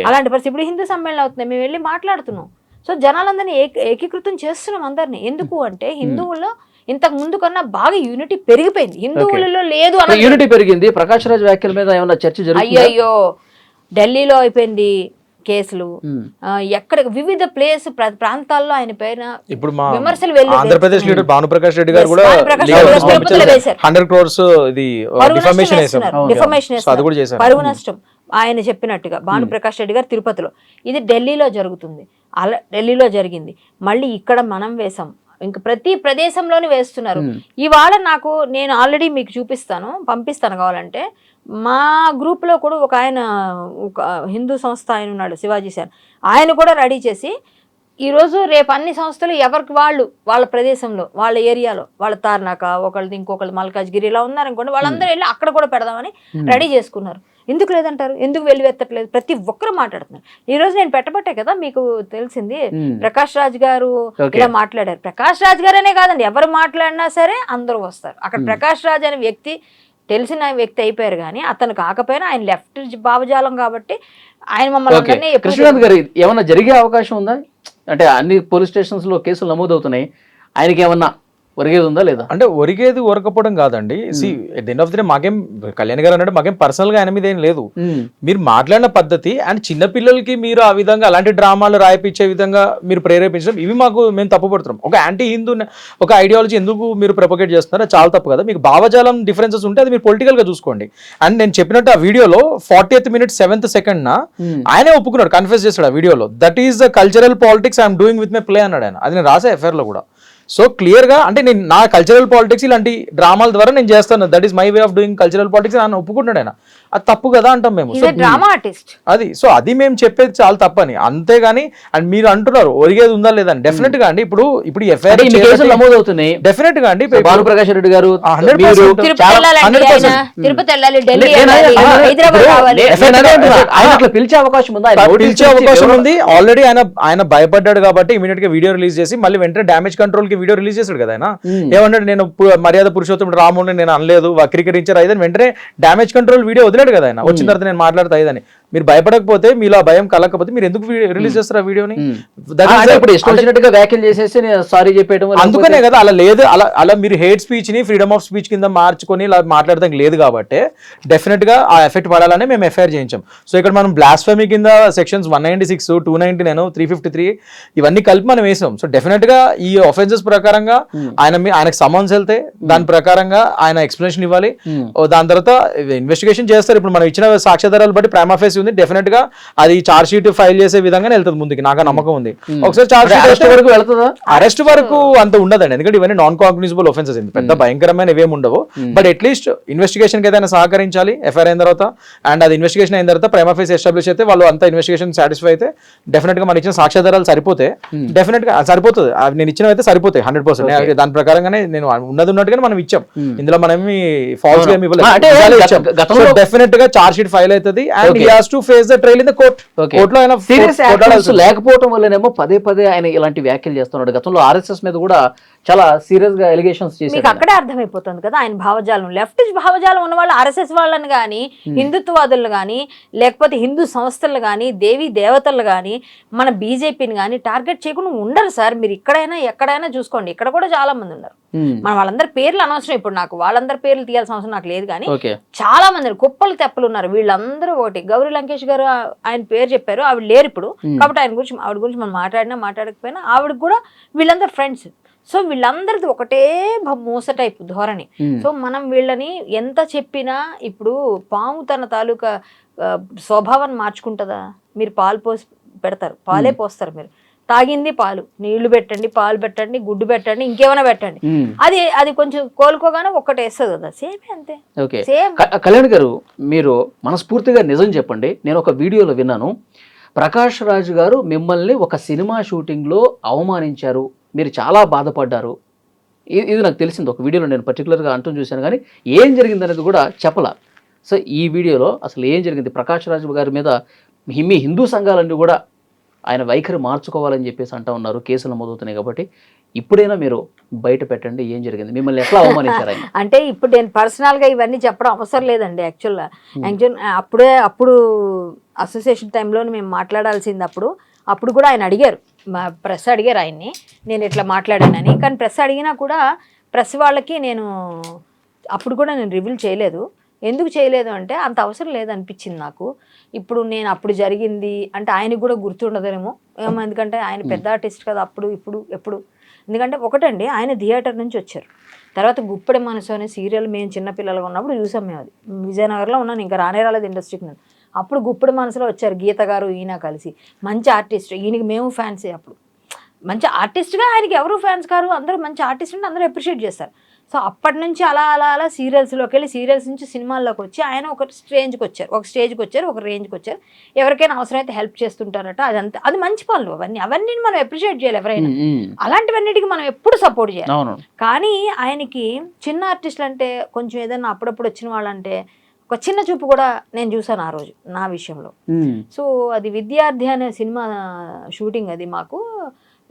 Speaker 3: అలాంటి పరిస్థితి ఇప్పుడు హిందూ సమ్మేళనం అవుతుంది, మేము వెళ్ళి మాట్లాడుతున్నాం. సో జనాలందరినీ ఏకీకృతం చేస్తున్నాం అందరినీ. ఎందుకు అంటే హిందువుల్లో ఇంతకు ముందు కన్నా బాగా యూనిటీ పెరిగిపోయింది, హిందువులలో లేదు అన్న
Speaker 2: యూనిటీ పెరిగింది. ప్రకాష్ రాజ్ వ్యాఖ్యల మీద ఏమైనా చర్చ జరుగుతుందా?
Speaker 3: అయ్యో ఢిల్లీలో అయిపోయింది కేసులు, ఎక్కడ వివిధ ప్రాంతాల్లో ఆయన పైన
Speaker 4: ఇప్పుడు మా
Speaker 3: విమర్శలు
Speaker 4: ఆంధ్రప్రదేశ్ లీడర్ భానుప్రకాష్ రెడ్డి గారు కూడా 100 crores ఇది డిఫమేషన్ చేశారు,
Speaker 3: పరువు నష్టం. ఆయన చెప్పినట్టుగా భానుప్రకాష్ రెడ్డి గారు తిరుపతిలో, ఇది ఢిల్లీలో జరుగుతుంది, అలా ఢిల్లీలో జరిగింది, మళ్ళీ ఇక్కడ మనం వేసాం, ఇంకా ప్రతి ప్రదేశంలోనే వేస్తున్నారు. ఇవాళ నేను ఆల్రెడీ మీకు చూపిస్తాను, పంపిస్తాను కావాలంటే. మా గ్రూప్లో కూడా ఒక ఆయన, ఒక హిందూ సంస్థ ఆయన ఉన్నాడు, శివాజీ సార్, ఆయన కూడా రెడీ చేసి ఈరోజు రేపు అన్ని సంస్థలు ఎవరికి వాళ్ళ ప్రదేశంలో, వాళ్ళ ఏరియాలో, వాళ్ళ తార్నాక, ఒకళ్ళది ఇంకొకళ్ళు మల్కాజ్గిరి ఇలా ఉన్నారనుకోండి, వాళ్ళందరూ వెళ్ళి అక్కడ కూడా పెడదామని రెడీ చేసుకున్నారు. ఎందుకు లేదంటారు, ఎందుకు వెలువెత్తట్లేదు, ప్రతి ఒక్కరు మాట్లాడుతున్నారు. ఈ రోజు నేను పెట్టబట్టే కదా మీకు తెలిసింది ప్రకాష్ రాజ్ గారు ఇలా మాట్లాడారు. ప్రకాష్ రాజ్ గారు అనే కాదండి, ఎవరు మాట్లాడినా సరే అందరూ వస్తారు. అక్కడ ప్రకాష్ రాజ్ అనే వ్యక్తి తెలిసిన వ్యక్తి అయిపోయారు, కానీ అతను కాకపోయినా ఆయన లెఫ్ట్ భావజాలం కాబట్టి ఆయన మమ్మల్ని అందరినీ
Speaker 2: కృష్ణకాంత్ గారు ఏమన్నా జరిగే అవకాశం ఉందా? అంటే అన్ని పోలీస్ స్టేషన్స్ లో కేసులు నమోదవుతున్నాయి, ఆయనకి ఏమన్నా ఒరిగేది ఉందా లేదా?
Speaker 4: అంటే ఒరిగేది ఒరకపోవడం కాదండి. At the end of the day మాకేం కళ్యాణ్ గారు అన్నట్టు మాకేం పర్సనల్ గా ఆయన మీద ఏం లేదు. మీరు మాట్లాడిన పద్ధతి అండ్ చిన్నపిల్లలకి మీరు ఆ విధంగా అలాంటి డ్రామాలు రాయిపించే విధంగా మీరు ప్రేరేపించడం, ఇవి మేము తప్పుపడుతున్నాం. ఒక యాంటీ హిందూ ఒక ఐడియాలజీ ఎందుకు మీరు ప్రొపగేట్ చేస్తున్నారో చాలా తప్పు కదా. మీకు భావజాలం డిఫరెన్సెస్ ఉంటే అది మీరు పొలిటికల్ గా చూసుకోండి. అండ్ నేను చెప్పినట్టు ఆ వీడియోలో 40th minute 7th second ఆయనే ఒప్పుకున్నాడు, కన్ఫెస్ చేస్తాడు ఆ వీడియోలో. That is the cultural politics I'm doing with my play అన్నాడు ఆయన. అది నేను రాసే ఎఫ్ఐఆర్ లో కూడా. సో క్లియర్ గా అంటే నేను నా కల్చరల్ పాలిటిక్స్ ఇలాంటి డ్రామాల ద్వారా నేను చేస్తాను, that is my way of doing cultural politics అని ఒప్పుకుంటున్నాడు ఆయన. అది తప్పు కదా అంటాం మేము.
Speaker 3: డ్రామా ఆర్టిస్ట్
Speaker 4: అది సో అది మేము చెప్పేది చాలా తప్పని, అంతేగాని అండ్ మీరు అంటున్నారు ఒరిగేది ఉందా లేదా అని. డెఫినెట్ గా అండి ఇప్పుడు ఎఫ్ఐఆర్
Speaker 2: నమోదవుతున్నాయి,
Speaker 4: డెఫినెట్ గా అండి.
Speaker 2: భానుప్రకాష్ రెడ్డి గారు
Speaker 3: తిరుపతి వెళ్ళాలి, ఢిల్లీ వెళ్ళాలి, హైదరాబాద్ రావాలి,
Speaker 2: పిలిచే అవకాశం ఉందా?
Speaker 4: పిలిచే అవకాశం ఉంది. ఆల్రెడీ ఆయన భయపడ్డాడు కాబట్టి ఇమీడియట్ గా వీడియో రిలీజ్ చేసి మళ్ళీ వెంటనే డ్యామేజ్ కంట్రోల్ కి వీడియో రిలీజ్ చేశాడు కదా ఆయన. ఏమన్నాడు, నేను మర్యాద పురుషోత్తముడు రాముడిని నేను అనలేదు, వక్రీకరించారు ఐదని వెంటనే డ్యామేజ్ కంట్రోల్ వీడియో వదిలేడు కదా ఆయన. వచ్చిన తర్వాత నేను మాట్లాడతా ఐదని. మీరు భయపడకపోతే, మీలో భయం కలగకపోతే మీరు ఎందుకు రిలీజ్ చేస్తారు ఆ వీడియోని?
Speaker 2: వ్యాఖ్యలు చేసేసి సారీ చెప్పేయడం,
Speaker 4: అందుకనే కదా అలా లేదు. అలా మీరు హేట్ స్పీచ్ ని ఫ్రీడమ్ ఆఫ్ స్పీచ్ కింద మార్చుకొని ఇలా మాట్లాడడం లేదు కాబట్టి డెఫినెట్ గా ఆ ఎఫెక్ట్ పడాలని మేము ఎఫ్ఐఆర్ చేయించాం. సో ఇక్కడ మనం బ్లాస్ఫెమీ కింద సెక్షన్స్ 196, 299, 353 ఇవన్నీ కలిపి మనం వేసాం. సో డెఫినెట్ గా ఈ ఆఫెన్సెస్ ప్రకారంగా ఆయనకు సమన్స్ వెళ్తే దాని ప్రకారంగా ఆయన ఎక్స్ప్లెనేషన్ ఇవ్వాలి. దాని తర్వాత ఇన్వెస్టిగేషన్ చేస్తారు. ఇప్పుడు మనం ఇచ్చిన సాక్ష్యాధారాలు బట్టి ప్రైమా ఫేస్ ఉంది, డెఫినెట్ గా అది చార్జ్ షీట్ ఫైల్ చేసే విధంగానే వెళ్తుంది ముందుకి, నాకు నమ్మకం ఉంది. ఒకసారి చార్జ్ షీట్ వరకు వెళ్తుందా? అరెస్ట్ వరకు అంత ఉండదండి, ఎందుకంటే ఇవన్నీ నాన్ కాగ్నిజబుల్ ఆఫెన్సెస్, పెద్ద భయంకరమైన ఇవేమి ఉండవు. బట్ అట్లీస్ట్ ఇన్వెస్టిగేషన్ కి అయితే సహకరించాలి ఎఫ్ఐఆర్ అయిన తర్వాత. అండ్ అది ఇన్వెస్టిగేషన్ అయిన తర్వాత ప్రైమా ఫేస్ ఎస్టాబ్లిష్ అయితే వాళ్ళు అంతా ఇన్వెస్టిగేషన్ సాటిస్ఫై అయితే డెఫినెట్ గా మనం ఇచ్చిన సాక్ష్యాధారాలు సరిపోతే డెఫినెట్ గా సరిపోతుంది. నేను ఇచ్చిన అయితే సరిపోతాయి 100%. దాని ప్రకారంగానే నేను ఉన్నట్టుగానే మనం ఇచ్చాం. ఇందులో మనం ఫాల్స్ గా ఇవ్వలేదు. డెఫినెట్ గా చార్జ్ షీట్ ఫైల్ అవుతుంది and he has to face the trial in the court. కోర్టులో ఆయన
Speaker 2: లేకపోవడం వల్లనేమో పదే ఆయన ఇలాంటి వ్యాఖ్యలు చేస్తున్నాడు. గతంలో ఆర్ఎస్ఎస్ మీద కూడా చాలా సీరియస్ గా ఎలిగేషన్స్ చేశారు.
Speaker 3: మీకు అక్కడే అర్థమైపోతుంది కదా ఆయన భావజాలం. లెఫ్ట్ భావజాలం ఉన్న వాళ్ళు ఆర్ఎస్ఎస్ వాళ్ళని కానీ, హిందుత్వవాదులు కానీ, లేకపోతే హిందూ సంస్థలు కానీ, దేవీ దేవతలు కానీ, మన బీజేపీని కానీ టార్గెట్ చేయకుండా ఉండరు సార్. మీరు ఇక్కడైనా ఎక్కడైనా చూసుకోండి, ఇక్కడ కూడా చాలా మంది ఉన్నారు. మన వాళ్ళందరి పేర్లు అనవసరం, ఇప్పుడు నాకు వాళ్ళందరి పేర్లు తీయాల్సిన అవసరం నాకు లేదు, కానీ చాలా మంది కుప్పలు తెప్పలు ఉన్నారు. వీళ్ళందరూ ఒకటి. గౌరీ లంకేష్ గారు ఆయన పేరు చెప్పారు, ఆవిడ లేరు ఇప్పుడు, కాబట్టి ఆవిడ గురించి మనం మాట్లాడకపోయినా ఆవిడకి కూడా వీళ్ళందరూ ఫ్రెండ్స్. సో వీళ్ళందరిది ఒకటే మూస టైప్ ధోరణి. సో మనం వీళ్ళని ఎంత చెప్పినా, ఇప్పుడు పాము తన తాలూకా స్వభావాన్ని మార్చుకుంటుందా? మీరు పాలు పోసి పెడతారు, పాలే పోస్తారు, మీరు తాగింది పాలు, నీళ్లు పెట్టండి, పాలు పెట్టండి, గుడ్డు పెట్టండి, ఇంకేమైనా పెట్టండి, అది కొంచెం కోలుకోగానే ఒక్కటేస్తుంది కదా, సేమ్ అంతే. సేమ్.
Speaker 2: కళ్యాణ్ గారు, మీరు మనస్ఫూర్తిగా నిజం చెప్పండి. నేను ఒక వీడియోలో విన్నాను, ప్రకాష్ రాజ్ గారు మిమ్మల్ని ఒక సినిమా షూటింగ్ లో అవమానించారు, మీరు చాలా బాధపడ్డారు. ఇది నాకు తెలిసింది, ఒక వీడియోలో నేను పర్టికులర్గా అంటూ చూశాను, కానీ ఏం జరిగింది అనేది కూడా చెప్పలా. సో ఈ వీడియోలో అసలు ఏం జరిగింది? ప్రకాష్ రాజ్ గారి మీద మీ హిందూ సంఘాలన్నీ కూడా ఆయన వైఖరి మార్చుకోవాలని చెప్పేసి అంటూ ఉన్నారు, కేసులు నమోదవుతున్నాయి కాబట్టి. ఇప్పుడైనా మీరు బయట పెట్టండి, ఏం జరిగింది, మిమ్మల్ని ఎట్లా అవమానించారు ఆయన?
Speaker 3: అంటే ఇప్పుడు నేను పర్సనల్గా ఇవన్నీ చెప్పడం అవసరం లేదండి. యాక్చువల్గా అప్పుడు అసోసియేషన్ టైంలో మేము మాట్లాడాల్సింది. అప్పుడు కూడా ఆయన అడిగారు, మా ప్రెస్ అడిగారు ఆయన్ని, నేను ఇట్లా మాట్లాడానని. కానీ ప్రెస్ అడిగినా కూడా ప్రెస్ వాళ్ళకి నేను అప్పుడు కూడా నేను రివీల్ చేయలేదు. ఎందుకు చేయలేదు అంటే అంత అవసరం లేదనిపించింది నాకు. ఇప్పుడు నేను అప్పుడు జరిగింది అంటే ఆయనకు కూడా గుర్తుండదేమో, ఎందుకంటే ఆయన పెద్ద ఆర్టిస్ట్ కదా అప్పుడు, ఇప్పుడు ఎప్పుడు. ఎందుకంటే ఒకటండి, ఆయన థియేటర్ నుంచి వచ్చారు, తర్వాత గుప్పెడి మనసు అనే సీరియల్ మేము చిన్నపిల్లలుగా ఉన్నప్పుడు చూసాం. మేము అది విజయనగరంలో ఉన్నాను, ఇంకా రానే రాలేదు ఇండస్ట్రీకి నేను. అప్పుడు గుప్పెడి మనసులో వచ్చారు గీత గారు, ఈయన కలిసి. మంచి ఆర్టిస్ట్, ఈయనకి మేము ఫ్యాన్సే. అప్పుడు మంచి ఆర్టిస్ట్గా ఆయనకి ఎవరు ఫ్యాన్స్ కారు, అందరూ మంచి ఆర్టిస్ట్ అంటే అందరూ అప్రిషియేట్ చేస్తారు. సో అప్పటి నుంచి అలా సీరియల్స్లోకి వెళ్ళి, సీరియల్స్ నుంచి సినిమాల్లోకి వచ్చి ఆయన ఒక స్టేజ్కి వచ్చారు, ఒక రేంజ్కి వచ్చారు. ఎవరికైనా అవసరమైతే హెల్ప్ చేస్తుంటారట. అది మంచి పనులు, అవన్నీ మనం అప్రిషియేట్ చేయాలి ఎవరైనా. అలాంటివన్నిటికి మనం ఎప్పుడు సపోర్ట్ చేయాలి. కానీ ఆయనకి చిన్న ఆర్టిస్టులు అంటే కొంచెం ఏదైనా అప్పుడప్పుడు వచ్చిన వాళ్ళంటే ఒక చిన్న చూపు కూడా నేను చూసాను ఆ రోజు నా విషయంలో. సో అది విద్యార్థి అనే సినిమా షూటింగ్ అది మాకు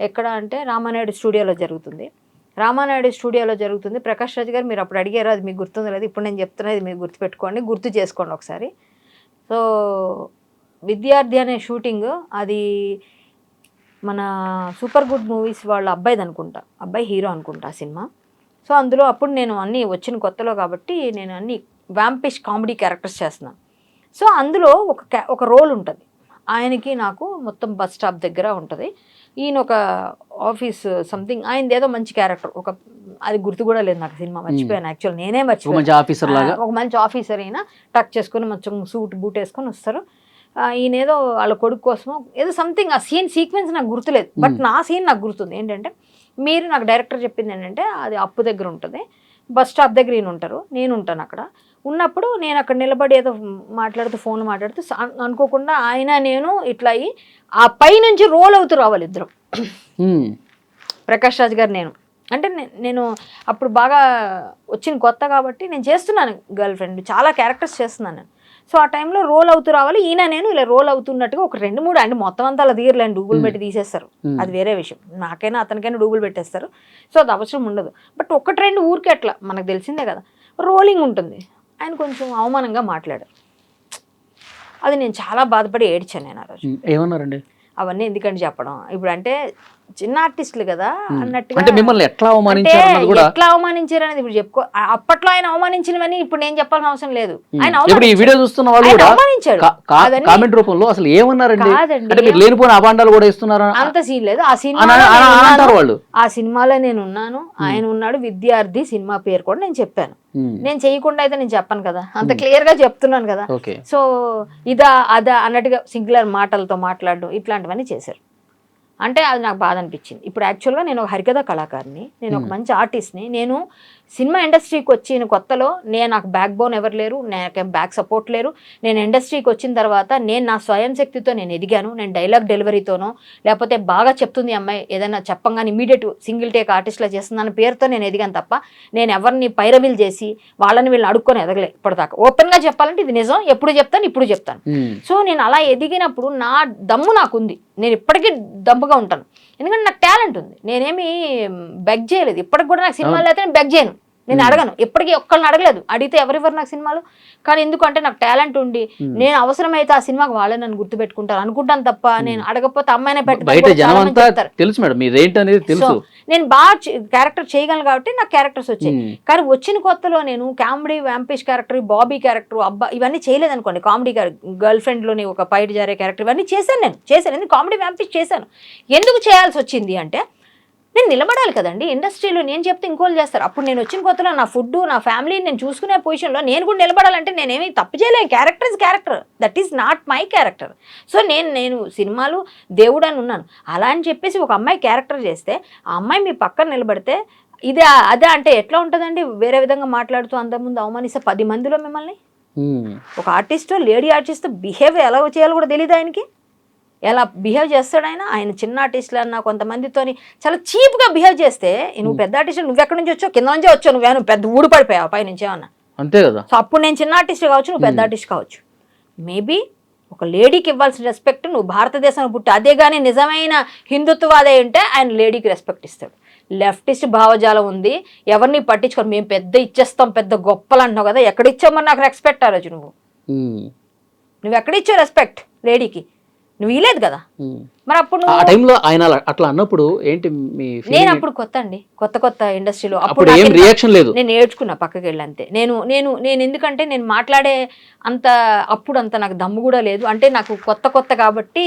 Speaker 3: ఎక్కడ అంటే రామానాయుడు స్టూడియోలో జరుగుతుంది. ప్రకాష్ రాజ్ గారు మీరు అప్పుడు అడిగారు, అది మీకు గుర్తుందో లేదు, ఇప్పుడు నేను చెప్తున్నది మీరు గుర్తుపెట్టుకోండి, గుర్తు చేసుకోండి ఒకసారి. సో విద్యార్థి అనే షూటింగ్ అది మన సూపర్ గుడ్ మూవీస్ వాళ్ళ అబ్బాయిది అనుకుంటా, అబ్బాయి హీరో అనుకుంటా ఆ సినిమా. సో అందులో అప్పుడు నేను అన్నీ వచ్చిన కొత్తలో కాబట్టి నేను అన్ని వ్యాంపిష్ కామెడీ క్యారెక్టర్స్ చేస్తున్నాను. సో అందులో ఒక రోల్ ఉంటుంది ఆయనకి నాకు, మొత్తం బస్ స్టాప్ దగ్గర ఉంటుంది. ఈయన ఒక ఆఫీస్ సంథింగ్ ఆయనది ఏదో మంచి క్యారెక్టర్, అది గుర్తు కూడా లేదు నాకు, సినిమా మర్చిపోయాను యాక్చువల్, నేనే మర్చిపోయాను. ఒక మంచి ఆఫీసర్ అయినా టక్ చేసుకుని మంచి సూట్ బూట్ వేసుకొని వస్తారు. ఈయన ఏదో వాళ్ళ కొడుకు కోసమో ఏదో సంథింగ్, ఆ సీక్వెన్స్ నాకు గుర్తులేదు, బట్ నా సీన్ నాకు గుర్తుంది. ఏంటంటే మీరు నాకు డైరెక్టర్ చెప్పింది ఏంటంటే అది అప్పు దగ్గర ఉంటుంది, బస్ స్టాప్ దగ్గర ఈయన ఉంటారు, నేను ఉంటాను అక్కడ. ఉన్నప్పుడు నేను అక్కడ నిలబడి ఏదో ఫోన్లో మాట్లాడుతూ అనుకోకుండా ఆయన నేను ఇట్లా అయ్యి ఆ పై నుంచి రోల్ అవుతూ రావాలి ఇద్దరు, ప్రకాష్ రాజ్ గారు నేను. అంటే నేను అప్పుడు బాగా వచ్చిన కొత్త కాబట్టి నేను చేస్తున్నాను గర్ల్ ఫ్రెండ్, చాలా క్యారెక్టర్స్ చేస్తున్నాను నేను. సో ఆ టైంలో రోల్ అవుతూ రావాలి, ఈయన నేను ఇలా రోల్ అవుతున్నట్టుగా ఒక 2-3 అంటే మొత్తం అంతా అలా తీయలేండి, డూబుల్ పెట్టి తీసేస్తారు, అది వేరే విషయం. నాకైనా అతనికైనా డూబుల్ పెట్టేస్తారు, సో అది అవసరం ఉండదు. బట్ 1-2 ఊరికే అట్లా మనకు తెలిసిందే కదా, రోలింగ్ ఉంటుంది. ఆయన కొంచెం అవమానంగా మాట్లాడారు, అది నేను చాలా బాధపడి ఏడ్చాను నేను ఆ రోజు.
Speaker 2: ఏమన్నారండి?
Speaker 3: అవన్నీ ఎందుకంటే చెప్పడం, ఇప్పుడు అంటే చిన్న ఆర్టిస్టులు కదా అన్నట్టుగా,
Speaker 2: అంటే మిమ్మల్ని ఎట్లా అవమానించారు
Speaker 3: అనేది ఇప్పుడు చెప్పుకో. అప్పట్లో ఆయన అవమానించినవని ఇప్పుడు నేను చెప్పాల్సిన అవసరం లేదు. ఆయన
Speaker 2: అవమానించాడు కామెంట్ రూపంలో. అసలు ఏమన్నారండి? అంటే మీరు లేనిపోయిన అబాండాలు కూడా ఇస్తున్నారు,
Speaker 3: అంత సీన్ లేదు. ఆ సినిమాలో నేను ఉన్నాను, ఆయన ఉన్నాడు, విద్యార్థి సినిమా పేరు కూడా నేను చెప్పాను. నేను చేయకుండా అయితే నేను చెప్పను కదా, అంత క్లియర్ గా చెప్తున్నాను కదా. సో ఇదా అదా అన్నట్టుగా సింగులర్ మాటలతో మాట్లాడడం ఇట్లాంటివన్నీ చేశారు. అంటే అది నాకు బాధ అనిపించింది. ఇప్పుడు యాక్చువల్గా నేను ఒక హరికథ కళాకారిని, నేను ఒక మంచి ఆర్టిస్ట్ని. నేను సినిమా ఇండస్ట్రీకి వచ్చిన కొత్తలో నాకు బ్యాక్ బోన్ ఎవరు లేరు, నాకేం బ్యాక్ సపోర్ట్ లేరు. నేను ఇండస్ట్రీకి వచ్చిన తర్వాత నేను నా స్వయం శక్తితో నేను ఎదిగాను. నేను డైలాగ్ డెలివరీతోనో లేకపోతే బాగా చెప్తుంది అమ్మాయి ఏదైనా చెప్పంగానే ఇమీడియట్ సింగిల్ టేక్ ఆర్టిస్ట్లా చేస్తుందన్న పేరుతో నేను ఎదిగాను తప్ప నేను ఎవరిని పైరవీలు చేసి వీళ్ళని అడుక్కొని ఎదగలే ఇప్పటిదాకా. ఓపెన్గా చెప్పాలంటే ఇది నిజం, ఎప్పుడు చెప్తాను ఇప్పుడు చెప్తాను. సో నేను అలా ఎదిగినప్పుడు నా దమ్ము నాకుంది, నేను ఇప్పటికీ దమ్ముగా ఉంటాను, ఎందుకంటే నాకు టాలెంట్ ఉంది. నేనేమి బెగ్ చేయలేదు, ఇప్పటికి కూడా నాకు సినిమాలు అయితే నేను బెగ్ చేయను, నేను అడగను, ఎప్పటికీ ఒక్కళ్ళని అడగలేదు. అడిగితే ఎవరెవరు నాకు సినిమాలు, కానీ ఎందుకంటే నాకు టాలెంట్ ఉండి నేను అవసరమైతే ఆ సినిమాకి వాళ్ళే నన్ను గుర్తుపెట్టుకుంటారు అనుకుంటాను తప్ప నేను అడగపోతే అమ్మాయినే తెలుసు. నేను బాగా క్యారెక్టర్ చేయగలను కాబట్టి నాకు క్యారెక్టర్స్ వచ్చాయి. కానీ వచ్చిన కొత్తలో నేను comedy vampish character, Bobby character, అబ్బా ఇవన్నీ చేయలేదు అనుకోండి. కామెడీ గర్ల్ ఫ్రెండ్ లోని ఒక పైట జారే క్యారెక్టర్ ఇవన్నీ చేశాను, నేను కామెడీ వ్యాంపిష్ చేశాను. ఎందుకు చేయాల్సి వచ్చింది అంటే నేను నిలబడాలి కదండి ఇండస్ట్రీలో. నేను చెప్తే ఇంకోళ్ళు చేస్తారు. అప్పుడు నేను వచ్చిన కొత్తలో నా ఫుడ్ నా ఫ్యామిలీని నేను చూసుకునే పొజిషన్లో నేను కూడా నిలబడాలంటే నేనేమి తప్పు చేయలేను. Character is character, that is not my character. So నేను సినిమాలు దేవుడు అని ఉన్నాను. అలా అని చెప్పేసి ఒక అమ్మాయి క్యారెక్టర్ చేస్తే ఆ అమ్మాయి మీ పక్కన నిలబడితే ఇదే అదే అంటే ఎట్లా ఉంటుందండి? వేరే విధంగా మాట్లాడుతూ అంతకుముందు అవమానిస్తే 10 మందిలో మిమ్మల్ని ఒక ఆర్టిస్ట్ లేడీ ఆర్టిస్ట్ బిహేవ్ ఎలా చేయాలో కూడా తెలియదు ఆయనకి. ఎలా బిహేవ్ చేస్తాడు ఆయన చిన్న ఆర్టిస్టులు అన్న కొంతమందితోని చాలా చీప్గా బిహేవ్ చేస్తే నువ్వు పెద్ద ఆర్టిస్ట్, నువ్వు ఎక్కడి నుంచి వచ్చావు, కింద నుంచే వచ్చావు, నువ్వు పెద్ద ఊడిపడిపోయావు పై నుంచి ఏమన్నా,
Speaker 2: అంతే కదా.
Speaker 3: సో అప్పుడు నేను చిన్న ఆర్టిస్ట్ కావచ్చు, నువ్వు పెద్ద ఆర్టిస్ట్ కావచ్చు. మేబీ ఒక లేడీకి ఇవ్వాల్సిన రెస్పెక్ట్ నువ్వు భారతదేశంలో పుట్టి అదే కానీ నిజమైన హిందుత్వవాదే ఉంటే ఆయన లేడీకి రెస్పెక్ట్ ఇస్తాడు. లెఫ్టిస్ట్ భావజాలం ఉంది, ఎవరిని పట్టించుకోరు, మేము పెద్ద ఇచ్చేస్తాం పెద్ద గొప్పలు అంటున్నావు కదా, ఎక్కడిచ్చావు మరి నాకు రెస్పెక్ట్? ఆ రోజు నువ్వు ఎక్కడిచ్చావు రెస్పెక్ట్ లేడీకి? నువ్వు ఇలేదు కదా. మరి అప్పుడు
Speaker 2: ఆ టైంలో ఆయన అట్లా అన్నప్పుడు ఏంటి మీ
Speaker 3: నేను అప్పుడు కొత్త అండి, కొత్త ఇండస్ట్రీలో
Speaker 2: అప్పుడు ఏం రియాక్షన్ లేదు.
Speaker 3: నేను ఏడ్చుకున్నా పక్కకి వెళ్ళి అంతే. నేను ఎందుకంటే నేను మాట్లాడే అంత అప్పుడు అంత నాకు దమ్ము కూడా లేదు. అంటే నాకు కొత్త కాబట్టి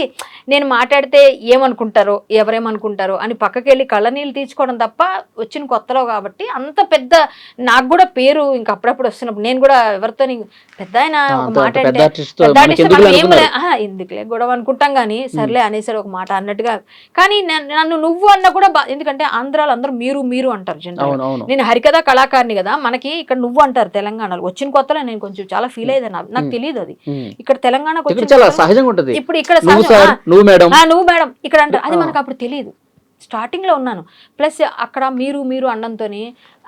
Speaker 3: నేను మాట్లాడితే ఏమనుకుంటారో ఎవరేమనుకుంటారో అని పక్కకి వెళ్ళి కళ్ళ నీళ్ళు తీర్చుకోవడం తప్ప వచ్చిన కొత్తలో కాబట్టి అంత పెద్ద నాకు కూడా పేరు ఇంకా అప్పుడప్పుడు వస్తున్నప్పుడు నేను కూడా ఎవరితో పెద్ద ఆయన మాట్లాడితే ఎందుకులే గొడవ అనుకుంటాం కానీ సర్లే అనేసరి ఒక మాట అన్నట్టుగా. కానీ నన్ను నువ్వు అన్న కూడా ఎందుకంటే ఆంధ్రాలో అందరూ మీరు అంటారు జనరల్. నేను హరికథ కళాకారిని కదా, మనకి ఇక్కడ నువ్వు అంటారు తెలంగాణలో. వచ్చిన కొత్తలో నేను కొంచెం చాలా ఫీల్ అయ్యేదాన్ని, నాకు తెలియదు అది. ఇక్కడ తెలంగాణకు ఇప్పుడు ఇక్కడ నువ్వు మేడం ఇక్కడ అంటారు, అది మనకు అప్పుడు తెలియదు. స్టార్టింగ్ లో ఉన్నాను, ప్లస్ అక్కడ మీరు అండంతో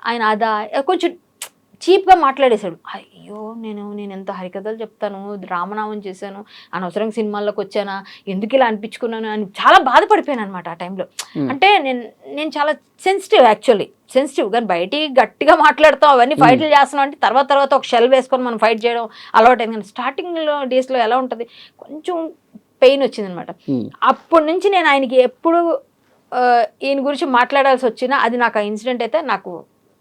Speaker 3: ఆయన అదా కొంచెం చీప్గా మాట్లాడేశాడు. అయ్యో నేను ఎంత హరికథలు చెప్తాను, రామనామం చేశాను, అనవసరంగా సినిమాల్లోకి వచ్చానా, ఎందుకు ఇలా అనిపించుకున్నాను అని చాలా బాధపడిపోయాను అనమాట ఆ టైంలో. అంటే నేను చాలా సెన్సిటివ్, యాక్చువల్లీ సెన్సిటివ్, కానీ బయటికి గట్టిగా మాట్లాడతాం, అవన్నీ ఫైట్లు చేస్తున్నాం అంటే తర్వాత ఒక షెల్ వేసుకొని మనం ఫైట్ చేయడం అలవాటైంది. కానీ స్టార్టింగ్లో డేస్లో ఎలా ఉంటుంది, కొంచెం పెయిన్ వచ్చిందనమాట. అప్పటి నుంచి నేను ఆయనకి ఎప్పుడు ఈయన గురించి మాట్లాడాల్సి వచ్చినా అది నాకు ఆ ఇన్సిడెంట్ అయితే నాకు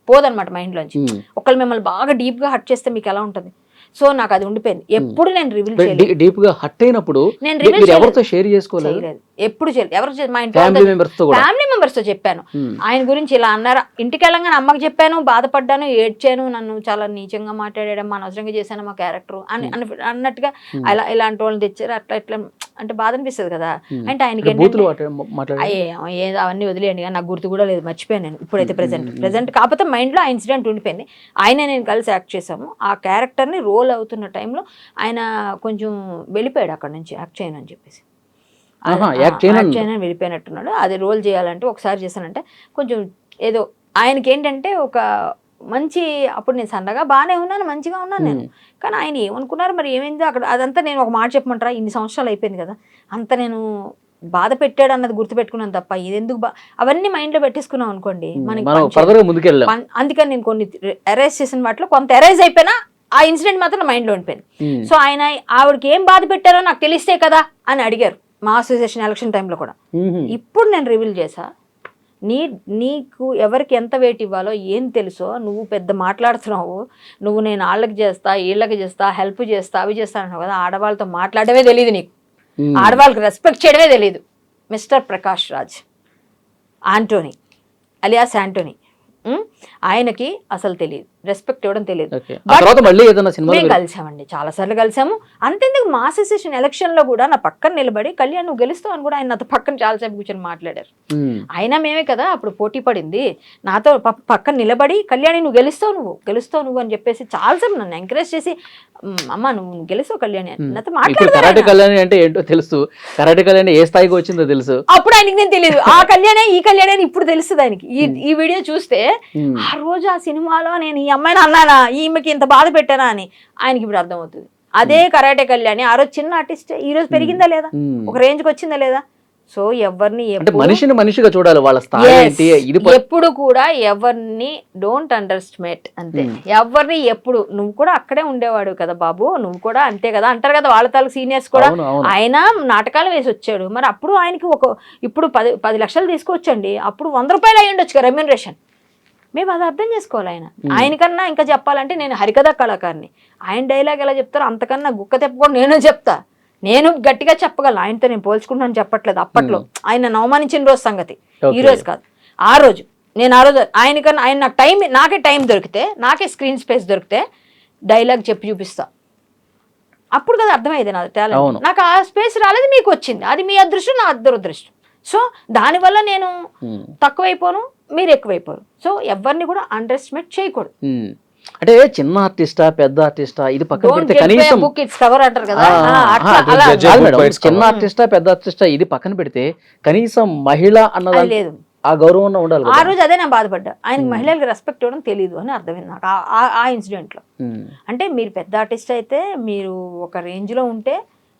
Speaker 3: పోదనమాట మైండ్లోంచి. ఒకళ్ళు మిమ్మల్ని బాగా డీప్గా హర్ట్ చేస్తే మీకు ఎలా ఉంటుంది, సో నాకు అది ఉండిపోయింది. ఎప్పుడు నేను రివీల్ చేయలేదు.
Speaker 2: డీప్ గా హర్ట్ అయినప్పుడు
Speaker 3: నేను
Speaker 2: మీరు ఎవరితో షేర్ చేసుకోలేదు?
Speaker 3: ఎప్పుడు చేయలేదు. ఎవరు మా ఇంట్లో
Speaker 2: ఫ్యామిలీ
Speaker 3: మెంబర్స్ తో చెప్పాను. ఆయన గురించి ఇలా అన్నారు, ఇంటికి వెళ్ళగానే అమ్మకి చెప్పాను, బాధపడ్డాను, ఏడ్చాను, నన్ను చాలా నీచంగా మాట్లాడాడు, అనవసరంగా చేశాను మా క్యారెక్టర్ అని అన్నట్టుగా ఇలాంటి వాళ్ళని తెచ్చారు, అట్లా ఇట్లా అంటే బాధ అనిపిస్తుంది కదా. అంటే ఆయనకి ఏదో అవన్నీ వదిలేయండి, కానీ నాకు గుర్తు కూడా లేదు, మర్చిపోయాను నేను ఇప్పుడైతే ప్రెసెంట్ కాకపోతే మైండ్లో ఆ ఇన్సిడెంట్ ఉండిపోయింది. ఆయన నేను కలిసి యాక్ట్ చేసాము. ఆ క్యారెక్టర్ని రోల్ అవుతున్న టైంలో ఆయన కొంచెం వెళ్ళిపోయాడు అక్కడ నుంచి, యాక్ట్ చేయను అని చెప్పేసి. యాక్ట్ చేయను వెళ్ళిపోయినట్టున్నాడు. అది రోల్ చేయాలంటే ఒకసారి చేశానంటే కొంచెం ఏదో ఆయనకి ఏంటంటే ఒక మంచి, అప్పుడు నేను సన్నగా బాగానే ఉన్నాను, మంచిగా ఉన్నాను నేను, కానీ ఆయన ఏమనుకున్నారు మరి ఏమైందో అక్కడ, అదంతా నేను ఒక మాట చెప్పమంటారా, ఇన్ని సంవత్సరాలు అయిపోయింది కదా, అంత నేను బాధ పెట్టాడు అన్నది గుర్తుపెట్టుకున్నాను తప్ప ఇదెందుకు అవన్నీ మైండ్లో పెట్టేసుకున్నాం అనుకోండి మనకి. అందుకని నేను కొన్ని ఎరేజ్ చేసిన వాటిలో కొంత ఎరేజ్ అయిపోయినా ఆ ఇన్సిడెంట్ మాత్రం నా మైండ్లో ఉండిపోయింది. సో ఆయన ఆవిడకి ఏం బాధ పెట్టారో నాకు తెలిస్తే కదా అని అడిగారు మా అసోసియేషన్ ఎలక్షన్ టైంలో కూడా. ఇప్పుడు నేను రివీల్ చేశా, నీకు ఎవరికి ఎంత వెయిట్ ఇవ్వాలో ఏం తెలుసో, నువ్వు పెద్ద మాట్లాడుతున్నావు, నువ్వు నేను వాళ్ళకి చేస్తా, వీళ్ళకి చేస్తా, హెల్ప్ చేస్తా, అవి చేస్తా అన్నావు కదా, ఆడవాళ్ళతో మాట్లాడమే తెలియదు నీకు, ఆడవాళ్ళకి రెస్పెక్ట్ చేయడమే తెలియదు. Mister Prakash Raj Antony alias Antony, ఆయనకి అసలు తెలియదు, రెస్పెక్ట్ ఇవ్వడం తెలియదు. మేము కలిసామండి, చాలా సార్లు కలిసాము. అంతేందుకు మా అసోసియేషన్ ఎలక్షన్ లో కూడా నా పక్కన నిలబడి కళ్యాణ్ నువ్వు గెలుస్తావు అని కూడా ఆయన నాతో పక్కన చాలాసేపు కూర్చొని మాట్లాడారు. అయినా మేమే కదా అప్పుడు పోటీ పడింది, నాతో పక్కన నిలబడి కళ్యాణి నువ్వు గెలుస్తావు అని చెప్పేసి చాలాసేపు నన్ను ఎంకరేజ్ చేసి, అమ్మ నువ్వు గెలుస్తావు కళ్యాణి నాతో మాట్లాడారు.
Speaker 2: అంటే ఏంటో తెలుసు, కరాటే కళ్యాణి ఏ స్థాయికి వచ్చిందో తెలుసు.
Speaker 3: అప్పుడు ఆయనకి నేను తెలియదు ఆ కళ్యాణే ఈ కళ్యాణి ఇప్పుడు తెలుస్తుంది ఆయనకి. ఈ వీడియో చూస్తే ఆ రోజు ఆ సినిమాలో నేను ఈ అమ్మాయిని అన్నానా, ఈమెకి ఇంత బాధ పెట్టానా అని ఆయనకి ఇప్పుడు అర్థమవుతుంది. అదే కరాటే కళ్యాణి ఆ రోజు చిన్న ఆర్టిస్ట్, ఈ రోజు పెరిగిందా లేదా, ఒక రేంజ్కి వచ్చిందా లేదా. సో ఎవరిని
Speaker 2: మనిషిగా చూడాలి, వాళ్ళ స్థాయి
Speaker 3: ఎప్పుడు కూడా ఎవరిని డోంట్ అండర్స్టిమేట్, అంతే. ఎవరిని ఎప్పుడు, నువ్వు కూడా అక్కడే ఉండేవాడు కదా బాబు, నువ్వు కూడా అంతే కదా అంటారు కదా వాళ్ళ తాలూకు సీనియర్స్ కూడా. ఆయన నాటకాలు వేసి వచ్చాడు, మరి అప్పుడు ఆయనకి ఇప్పుడు 10 లక్షలు తీసుకొచ్చండి, అప్పుడు 100 రూపాయలు అయ్యి ఉండొచ్చు రెమ్యూనరేషన్. మేము అది అర్థం చేసుకోవాలి. ఆయనకన్నా ఇంకా చెప్పాలంటే నేను హరికథ కళాకారిని, ఆయన డైలాగ్ ఎలా చెప్తారో అంతకన్నా గుక్క తెప్పకుండా నేను చెప్తా, నేను గట్టిగా చెప్పగలను. ఆయనతో నేను పోల్చుకుంటాను చెప్పట్లేదు, అప్పట్లో ఆయన అవమానించిన రోజు సంగతి, ఈ రోజు కాదు. ఆ రోజు ఆయనకన్నా నాకే టైం దొరికితే, నాకే స్క్రీన్ స్పేస్ దొరికితే డైలాగ్ చెప్పి చూపిస్తా, అప్పుడు కదా అర్థమైంది నా టాలెంట్. నాకు ఆ స్పేస్ రాలేదు, మీకు వచ్చింది, అది మీ అదృష్టం, నా దురదృష్టం. సో దానివల్ల నేను తక్కువైపోను, మీరు ఎక్కువైపోరు. సో ఎవరిని కూడా అండర్ ఎస్టిమేట్ చేయకూడదు.
Speaker 2: అంటే చిన్న ఆర్టిస్టా పెద్ద ఆర్టిస్టా ఇది పక్కన పెడితే కనీసం చిన్న ఆర్టిస్టా పెద్ద ఆర్టిస్టా ఇది పక్కన పెడితే కనీసం మహిళ అన్నది లేదు, ఆ గౌరవం ఉండాలి.
Speaker 3: ఆ రోజు అదే నేను బాధపడ్డా, ఆయనకి మహిళలకు రెస్పెక్ట్ ఇవ్వడం తెలియదు అని అర్థమైంది నాకు ఆ ఇన్సిడెంట్ లో. అంటే మీరు పెద్ద ఆర్టిస్ట్ అయితే, మీరు ఒక రేంజ్ లో ఉంటే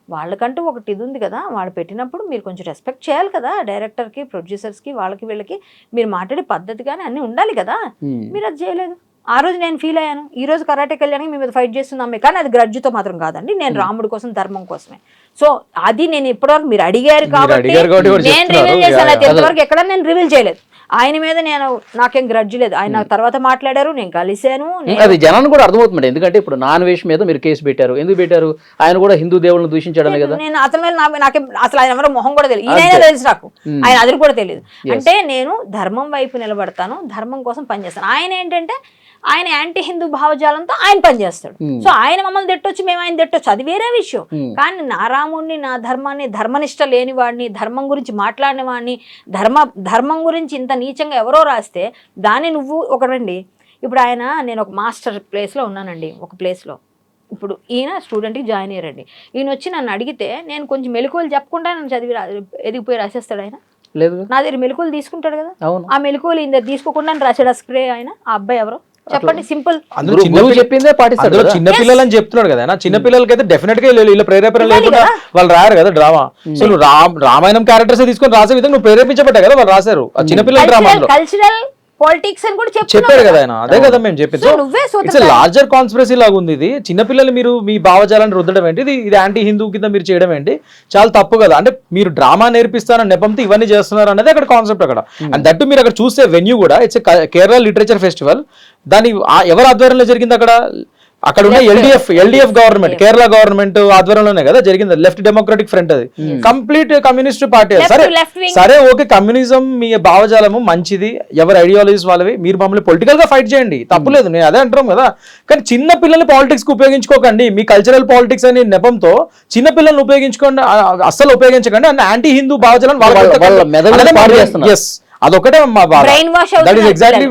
Speaker 3: వాళ్ళకంటూ ఒకటి ఇది ఉంది కదా, వాళ్ళు పెట్టినప్పుడు మీరు కొంచెం రెస్పెక్ట్ చేయాలి కదా, డైరెక్టర్కి, ప్రొడ్యూసర్స్కి, వాళ్ళకి వీళ్ళకి మీరు మాట్లాడే పద్ధతి కానీ అన్నీ ఉండాలి కదా, మీరు అది చేయలేదు. ఆ రోజు నేను ఫీల్ అయ్యాను. ఈ రోజు కరాటే కళ్యాణి మీ మీద ఫైట్ చేస్తున్నామే, కానీ అది గ్రడ్జ్తో మాత్రం కాదండి, నేను రాముడి కోసం, ధర్మం కోసమే. సో అది నేను ఇప్పటివరకు మీరు అడిగారు కాబట్టి నేను రివీల్ చేశాను, అయితే ఇంతవరకు ఎక్కడ నేను రివీల్ చేయలేదు. ఆయన మీద నాకేం గ్రడ్జ్ లేదు, ఆయన తర్వాత మాట్లాడారు, నేను కలిశాను.
Speaker 2: అది జనాన్ని కూడా అర్థమవుతుంది, ఎందుకంటే ఇప్పుడు నాన్ వెజ్ మీద మీరు కేసు పెట్టారు, ఎందుకు పెట్టారు? ఆయన కూడా హిందూ దేవుళ్ళని దూషించడమే కదా.
Speaker 3: నేను అతని మీద నాకేం అసలు ఆయన ఎవరో మొహం కూడా తెలియదు, ఈయన తెలుసు నాకు, ఆయన అది కూడా తెలియదు. అంటే నేను ధర్మం వైపు నిలబడతాను, ధర్మం కోసం పనిచేస్తాను. ఆయన ఏంటంటే ఆయన యాంటీ హిందూ భావజాలంతో ఆయన పనిచేస్తాడు. సో ఆయన మమ్మల్ని తిట్టొచ్చు, మేము ఆయన తిట్టొచ్చు, అది వేరే విషయం. కానీ నా రాముడిని, నా ధర్మాన్ని, ధర్మనిష్ట లేని వాడిని, ధర్మం గురించి మాట్లాడిన వాడిని, ధర్మం గురించి ఇంత నీచంగా ఎవరో రాస్తే దాన్ని నువ్వు ఒకరండి. ఇప్పుడు నేను ఒక మాస్టర్ ప్లేస్లో ఉన్నానండి, ఒక ప్లేస్లో. ఇప్పుడు ఈయన స్టూడెంట్కి జాయిన్ అయ్యారండి, ఈయన వచ్చి నన్ను అడిగితే నేను కొంచెం మెలకువలు చెప్పకుండా నన్ను చదివి ఎదిగిపోయి రాసేస్తాడు ఆయన.
Speaker 2: లేదు,
Speaker 3: నా దగ్గర మెలకువలు తీసుకుంటాడు కదా, ఆ మెలకువలు ఈయన తీసుకోకుండా రాసాడు ఆ స్ప్రే ఆయన, ఆ అబ్బాయి ఎవరో చెప్పండి, సింపుల్.
Speaker 4: అందులో
Speaker 2: గురువు చెప్పిందే పాటిస్తాడు
Speaker 4: అందులో
Speaker 2: కదా.
Speaker 4: చిన్న పిల్లలు అని చెప్తున్నాడు కదా, నా చిన్న పిల్లలకి అయితే డెఫినెట్ గా వీళ్ళ ప్రేరేపణ లేకుండా వాళ్ళు రారు కదా డ్రామా. సో నువ్వు రామాయణం క్యారెక్టర్స్ తీసుకొని రాసే విధంగా నువ్వు ప్రేరేపించబట్టే కదా వాళ్ళు రాశారు ఆ చిన్న పిల్లల డ్రామా.
Speaker 3: కల్చరల్ పాలిటిక్స్ అని కూడా
Speaker 4: చెప్పారు కదా ఆయన, అదే కదా మేము చెప్పింది.
Speaker 3: సో నువ్వే
Speaker 4: ఇట్స్ లార్జర్ కాన్స్పిరసీ లాగా ఉంది ఇది. చిన్నపిల్లలు మీరు మీ భావజాలను రుద్దడం ఏంటి, ఇది యాంటీ హిందూ కింద మీరు చేయడం ఏంటి, చాలా తప్పు కదా. అంటే మీరు డ్రామా నేర్పిస్తారని నెపంతో ఇవన్నీ చేస్తున్నారు అనేది అక్కడ కాన్సెప్ట్ అక్కడ. అండ్ దట్టు మీరు అక్కడ చూస్తే వెన్యూ కూడా ఇట్స్ కేరళ లిటరేచర్ ఫెస్టివల్. దాని ఎవరి ఆధ్వర్యంలో జరిగింది అక్కడ ఉన్న ఎల్డిఎఫ్ గవర్నమెంట్, కేరళ గవర్నమెంట్ ఆధ్వర్యంలోనే కదా జరిగింది. లెఫ్ట్ డెమోక్రటిక్ ఫ్రంట్ అది కంప్లీట్ కమ్యూనిస్ట్ పార్టీ. సరే ఓకే, కమ్యూనిజం మీ భావజాలము మంచిది, ఎవరి ఐడియాలజీస్ వాళ్ళవి, మీరు మమ్మల్ని పొలిటికల్ గా ఫైట్ చేయండి, తప్పులేదు, నేను అదే అంటున్నాం కదా. కానీ చిన్న పిల్లల్ని పాలిటిక్స్ కి ఉపయోగించుకోకండి, మీ కల్చరల్ పాలిటిక్స్ అనే నెపంతో చిన్న పిల్లల్ని ఉపయోగించుకోండి, అస్సలు ఉపయోగించకండి. అండ్ యాంటీ హిందూ భావజాలను అదొకటే మా బాధ. దట్ ఈస్ ఎగ్జాక్ట్లీ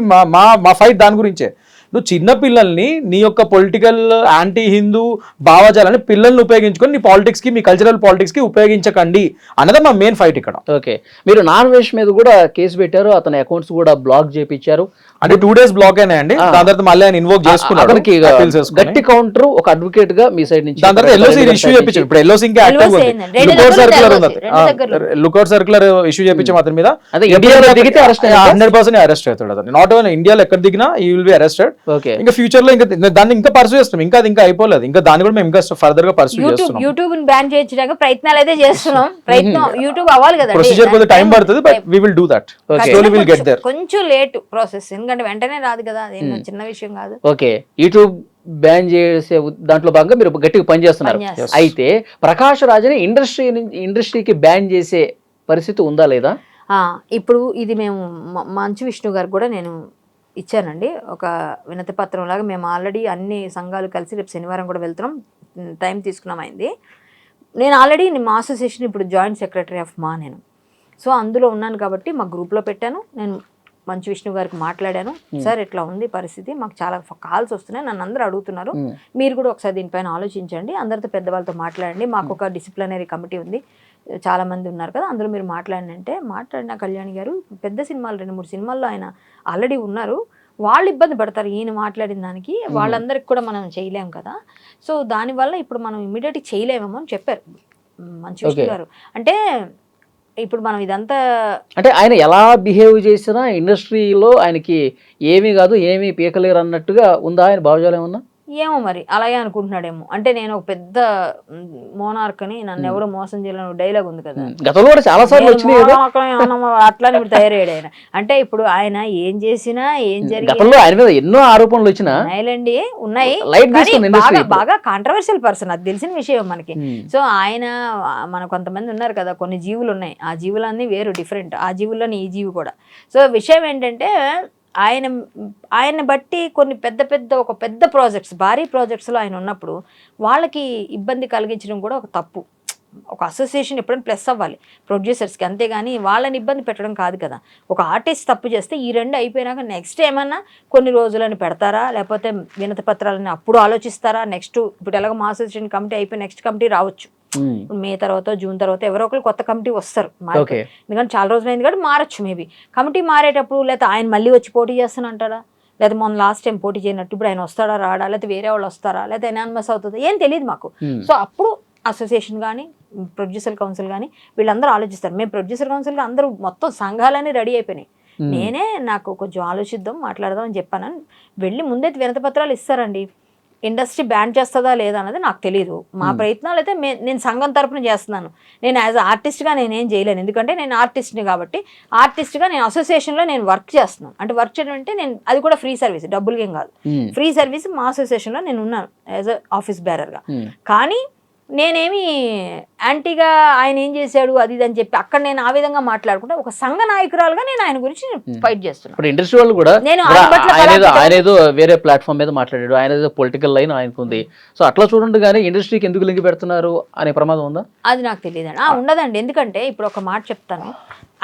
Speaker 4: మా ఫైట్ దాని గురించే. నువ్వు చిన్న పిల్లల్ని నీ యొక్క పొలిటికల్ యాంటీ హిందూ భావజాలని పిల్లల్ని ఉపయోగించుకొని నీ పాలిటిక్స్ కి, మీ కల్చరల్ పాలిటిక్స్ కి ఉపయోగించకండి అన్నది మా మెయిన్ ఫైట్ ఇక్కడ.
Speaker 2: ఓకే, మీరు నాన్ వెజ్ మీద కూడా కేసు పెట్టారు, అతని అకౌంట్స్ కూడా బ్లాక్ చేయించారు.
Speaker 4: అంటే 2 days బ్లాక్ అయినాయండి. దాని తర్వాత మళ్ళీ ఆయన ఇన్వోక్ చేసుకున్నాడు.
Speaker 2: అతనికి గట్టి కౌంటర్ ఒక అడ్వకేట్ గా మీ సైడ్ నుంచి.
Speaker 4: దాని తర్వాత ఎల్ఓసి ఇష్యూ చేయించారు. ఇప్పుడు ఎల్ఓసి ఇంకా యాక్టివ్ ఉంది. లుకౌట్ సర్క్యులర్ ఇష్యూ చేయించాం అతని మీద.
Speaker 2: ఇండియాలో దిగితే
Speaker 4: 100% అరెస్ట్ అవుతాడు అతను. నాట్ ఓన్లీ ఇండియాలో ఎక్కడ దిగినా ఈ విల్ బి అరెస్టెడ్. ఇంకా ఫ్యూచర్ లో ఇంకా దాన్ని ఇంకా పర్సూ చేస్తాం. ఇంకా అది ఇంకా అయిపోలేదు, ఇంకా దాన్ని కూడా మేము ఇంకా ఫర్దర్ గా పర్సూ చేస్తున్నాం.
Speaker 3: యూట్యూబ్ బ్యాన్ చేయడానికి ప్రయత్నాలు అయితే చేస్తున్నాం. ప్రయత్నం యూట్యూబ్ అవ్వాలి కదా,
Speaker 4: ప్రొసీజర్ కొద్దిగా టైం పడుతుంది, but we will do that. Slowly will get there.
Speaker 3: కొంచెం లేట్ ప్రాసెస్, ఎందుకంటే వెంటనే రాదు కదా, అది చిన్న విషయం కాదు.
Speaker 2: ఓకే, యూట్యూబ్ బ్యాన్ చేసే దాంట్లో భాగంగా మీరు గట్టిగా పనిచేస్తున్నారు. అయితే ప్రకాష్ రాజ్ని ఇండస్ట్రీకి బ్యాన్ చేసే పరిస్థితి ఉందా లేదా?
Speaker 3: ఇప్పుడు ఇది మేము మంచు విష్ణు గారు కూడా నేను ఇచ్చానండి ఒక వినతి పత్రం లాగా. మేము ఆల్రెడీ అన్ని సంఘాలు కలిసి రేపు శనివారం కూడా వెళ్తున్నాం, టైం తీసుకున్నాం అయింది. నేను ఆల్రెడీ మా అసోసియేషన్ ఇప్పుడు జాయింట్ సెక్రటరీ ఆఫ్ నేను, సో అందులో ఉన్నాను కాబట్టి మా గ్రూప్లో పెట్టాను. నేను మంచు విష్ణు గారికి మాట్లాడాను, సార్ ఇట్లా ఉంది పరిస్థితి, మాకు చాలా కాల్స్ వస్తున్నాయి, నన్ను అందరూ అడుగుతున్నారు, మీరు కూడా ఒకసారి దీనిపైన ఆలోచించండి, అందరితో పెద్దవాళ్ళతో మాట్లాడండి, మాకు ఒక డిసిప్లినరీ కమిటీ ఉంది, చాలా మంది ఉన్నారు కదా, అందులో మీరు మాట్లాడండి అంటే మాట్లాడిన కళ్యాణి గారు పెద్ద సినిమాలు 2-3 సినిమాల్లో ఆయన ఆల్రెడీ ఉన్నారు, వాళ్ళు ఇబ్బంది పడతారు ఈయన మాట్లాడిన దానికి, వాళ్ళందరికి కూడా మనం చేయలేము కదా, సో దానివల్ల ఇప్పుడు మనం ఇమీడియట్గా చేయలేమేమో అని చెప్పారు మంచు విష్ణు గారు. అంటే ఇప్పుడు మనం ఇదంతా
Speaker 2: అంటే ఆయన ఎలా బిహేవ్ చేసినా ఇండస్ట్రీలో ఆయనకి ఏమీ కాదు, ఏమీ పీకలేరు అన్నట్టుగా ఉందా ఆయన భావజాలం ఏమన్నా?
Speaker 3: ఏమో మరి అలాగే అనుకుంటున్నాడేమో. అంటే నేను ఒక పెద్ద మోనార్క్ అని, నన్ను ఎవరో మోసం చేయాలని డైలాగ్ ఉంది కదా,
Speaker 2: గతంలో కూడా చాలా సార్లు వచ్చినాయి
Speaker 3: అట్లానే ఇప్పుడు తయారయ్యాడు ఆయన. అంటే ఇప్పుడు ఆయన ఏం చేసినా ఏం జరిగింది,
Speaker 2: ఆయన మీద ఎన్నో ఆరోపణలు వచ్చినా
Speaker 3: ఉన్నాయి, బాగా కాంట్రవర్షియల్ పర్సన్, అది తెలిసిన విషయం మనకి. సో ఆయన మన కొంతమంది ఉన్నారు కదా, కొన్ని జీవులు ఉన్నాయి, ఆ జీవులన్నీ వేరు డిఫరెంట్, ఆ జీవుల్లోని ఈ జీవి కూడా. సో విషయం ఏంటంటే ఆయన బట్టి కొన్ని ఒక పెద్ద ప్రాజెక్ట్స్, భారీ ప్రాజెక్ట్స్లో ఆయన ఉన్నప్పుడు వాళ్ళకి ఇబ్బంది కలిగించడం కూడా ఒక తప్పు. ఒక అసోసియేషన్ ఎప్పుడైనా ప్లస్ అవ్వాలి ప్రొడ్యూసర్స్కి, అంతేగాని వాళ్ళని ఇబ్బంది పెట్టడం కాదు కదా. ఒక ఆర్టిస్ట్ తప్పు చేస్తే ఈ 2 అయిపోయినాక నెక్స్ట్ ఏమన్నా కొన్ని రోజులని పెడతారా, లేకపోతే వినతి పత్రాలని అప్పుడు ఆలోచిస్తారా, నెక్స్ట్ ఇప్పుడు ఎలాగో మా అసోసియేషన్ కమిటీ అయిపోయి నెక్స్ట్ కమిటీ రావచ్చు, మే తర్వాత జూన్ తర్వాత ఎవరో ఒకరు కొత్త కమిటీ వస్తారు, ఎందుకంటే చాలా రోజులు అయింది కాబట్టి మారచ్చు మేబీ. కమిటీ మారేటప్పుడు లేకపోతే ఆయన మళ్ళీ వచ్చి పోటీ చేస్తానంటాడా, లేకపోతే మొన్న లాస్ట్ టైం పోటీ చేయనట్టు ఇప్పుడు ఆయన వస్తాడా రాడా, లేకపోతే వేరే వాళ్ళు వస్తారా, లేకపోతే ఎనానిమస్ అవుతుందా, ఏం తెలియదు మాకు. సో అప్పుడు అసోసియేషన్ కానీ ప్రొడ్యూసర్ కౌన్సిల్ కానీ వీళ్ళందరూ ఆలోచిస్తారు. మేము ప్రొడ్యూసర్ కౌన్సిల్గా అందరూ మొత్తం సంఘాలన్నీ రెడీ అయిపోయినాయి, నాకు కొంచెం ఆలోచిద్దాం మాట్లాడదాం అని చెప్పాను. వెళ్ళి ముందైతే వినతి పత్రాలు ఇస్తారండి, ఇండస్ట్రీ బ్యాన్ చేస్తుందా లేదా అన్నది నాకు తెలియదు. మా ప్రయత్నాలు అయితే నేను సంఘం తరపున చేస్తున్నాను, నేను యాజ్ ఆర్టిస్ట్గా నేనేం చేయలేను, ఎందుకంటే నేను ఆర్టిస్ట్ని కాబట్టి. ఆర్టిస్ట్గా నేను అసోసియేషన్లో నేను వర్క్ చేస్తున్నాను, అంటే వర్క్ చేయడం అంటే నేను అది కూడా ఫ్రీ సర్వీస్, డబ్బులు ఏం కాదు, ఫ్రీ సర్వీస్. మా అసోసియేషన్లో నేను ఉన్నాను యాజ్ ఆఫీస్ బేరర్గా. కానీ నేనేమి యాంటీగా ఆయన ఏం చేశాడు అది ఇది అని చెప్పి అక్కడ నేను ఆ విధంగా మాట్లాడుకుంటే ఒక సంఘ నాయకురాలుగా నేను ఆయన గురించి ఫైట్ చేస్తున్నాను.
Speaker 2: ఇప్పుడు ఇండస్ట్రీ వాళ్ళు కూడా ఆయన ఏదో వేరే ప్లాట్ఫామ్ మీద మాట్లాడాడు, ఆయన ఏదో పొలిటికల్ లైన్ ఆయనకు ఉంది, సో అట్లా చూడండి కానీ ఇండస్ట్రీకి ఎందుకు లింక్ పెడుతున్నారు అనే ప్రమాదం ఉందా?
Speaker 3: అది నాకు తెలియదండి. ఉండదండి, ఎందుకంటే ఇప్పుడు ఒక మాట చెప్తాను,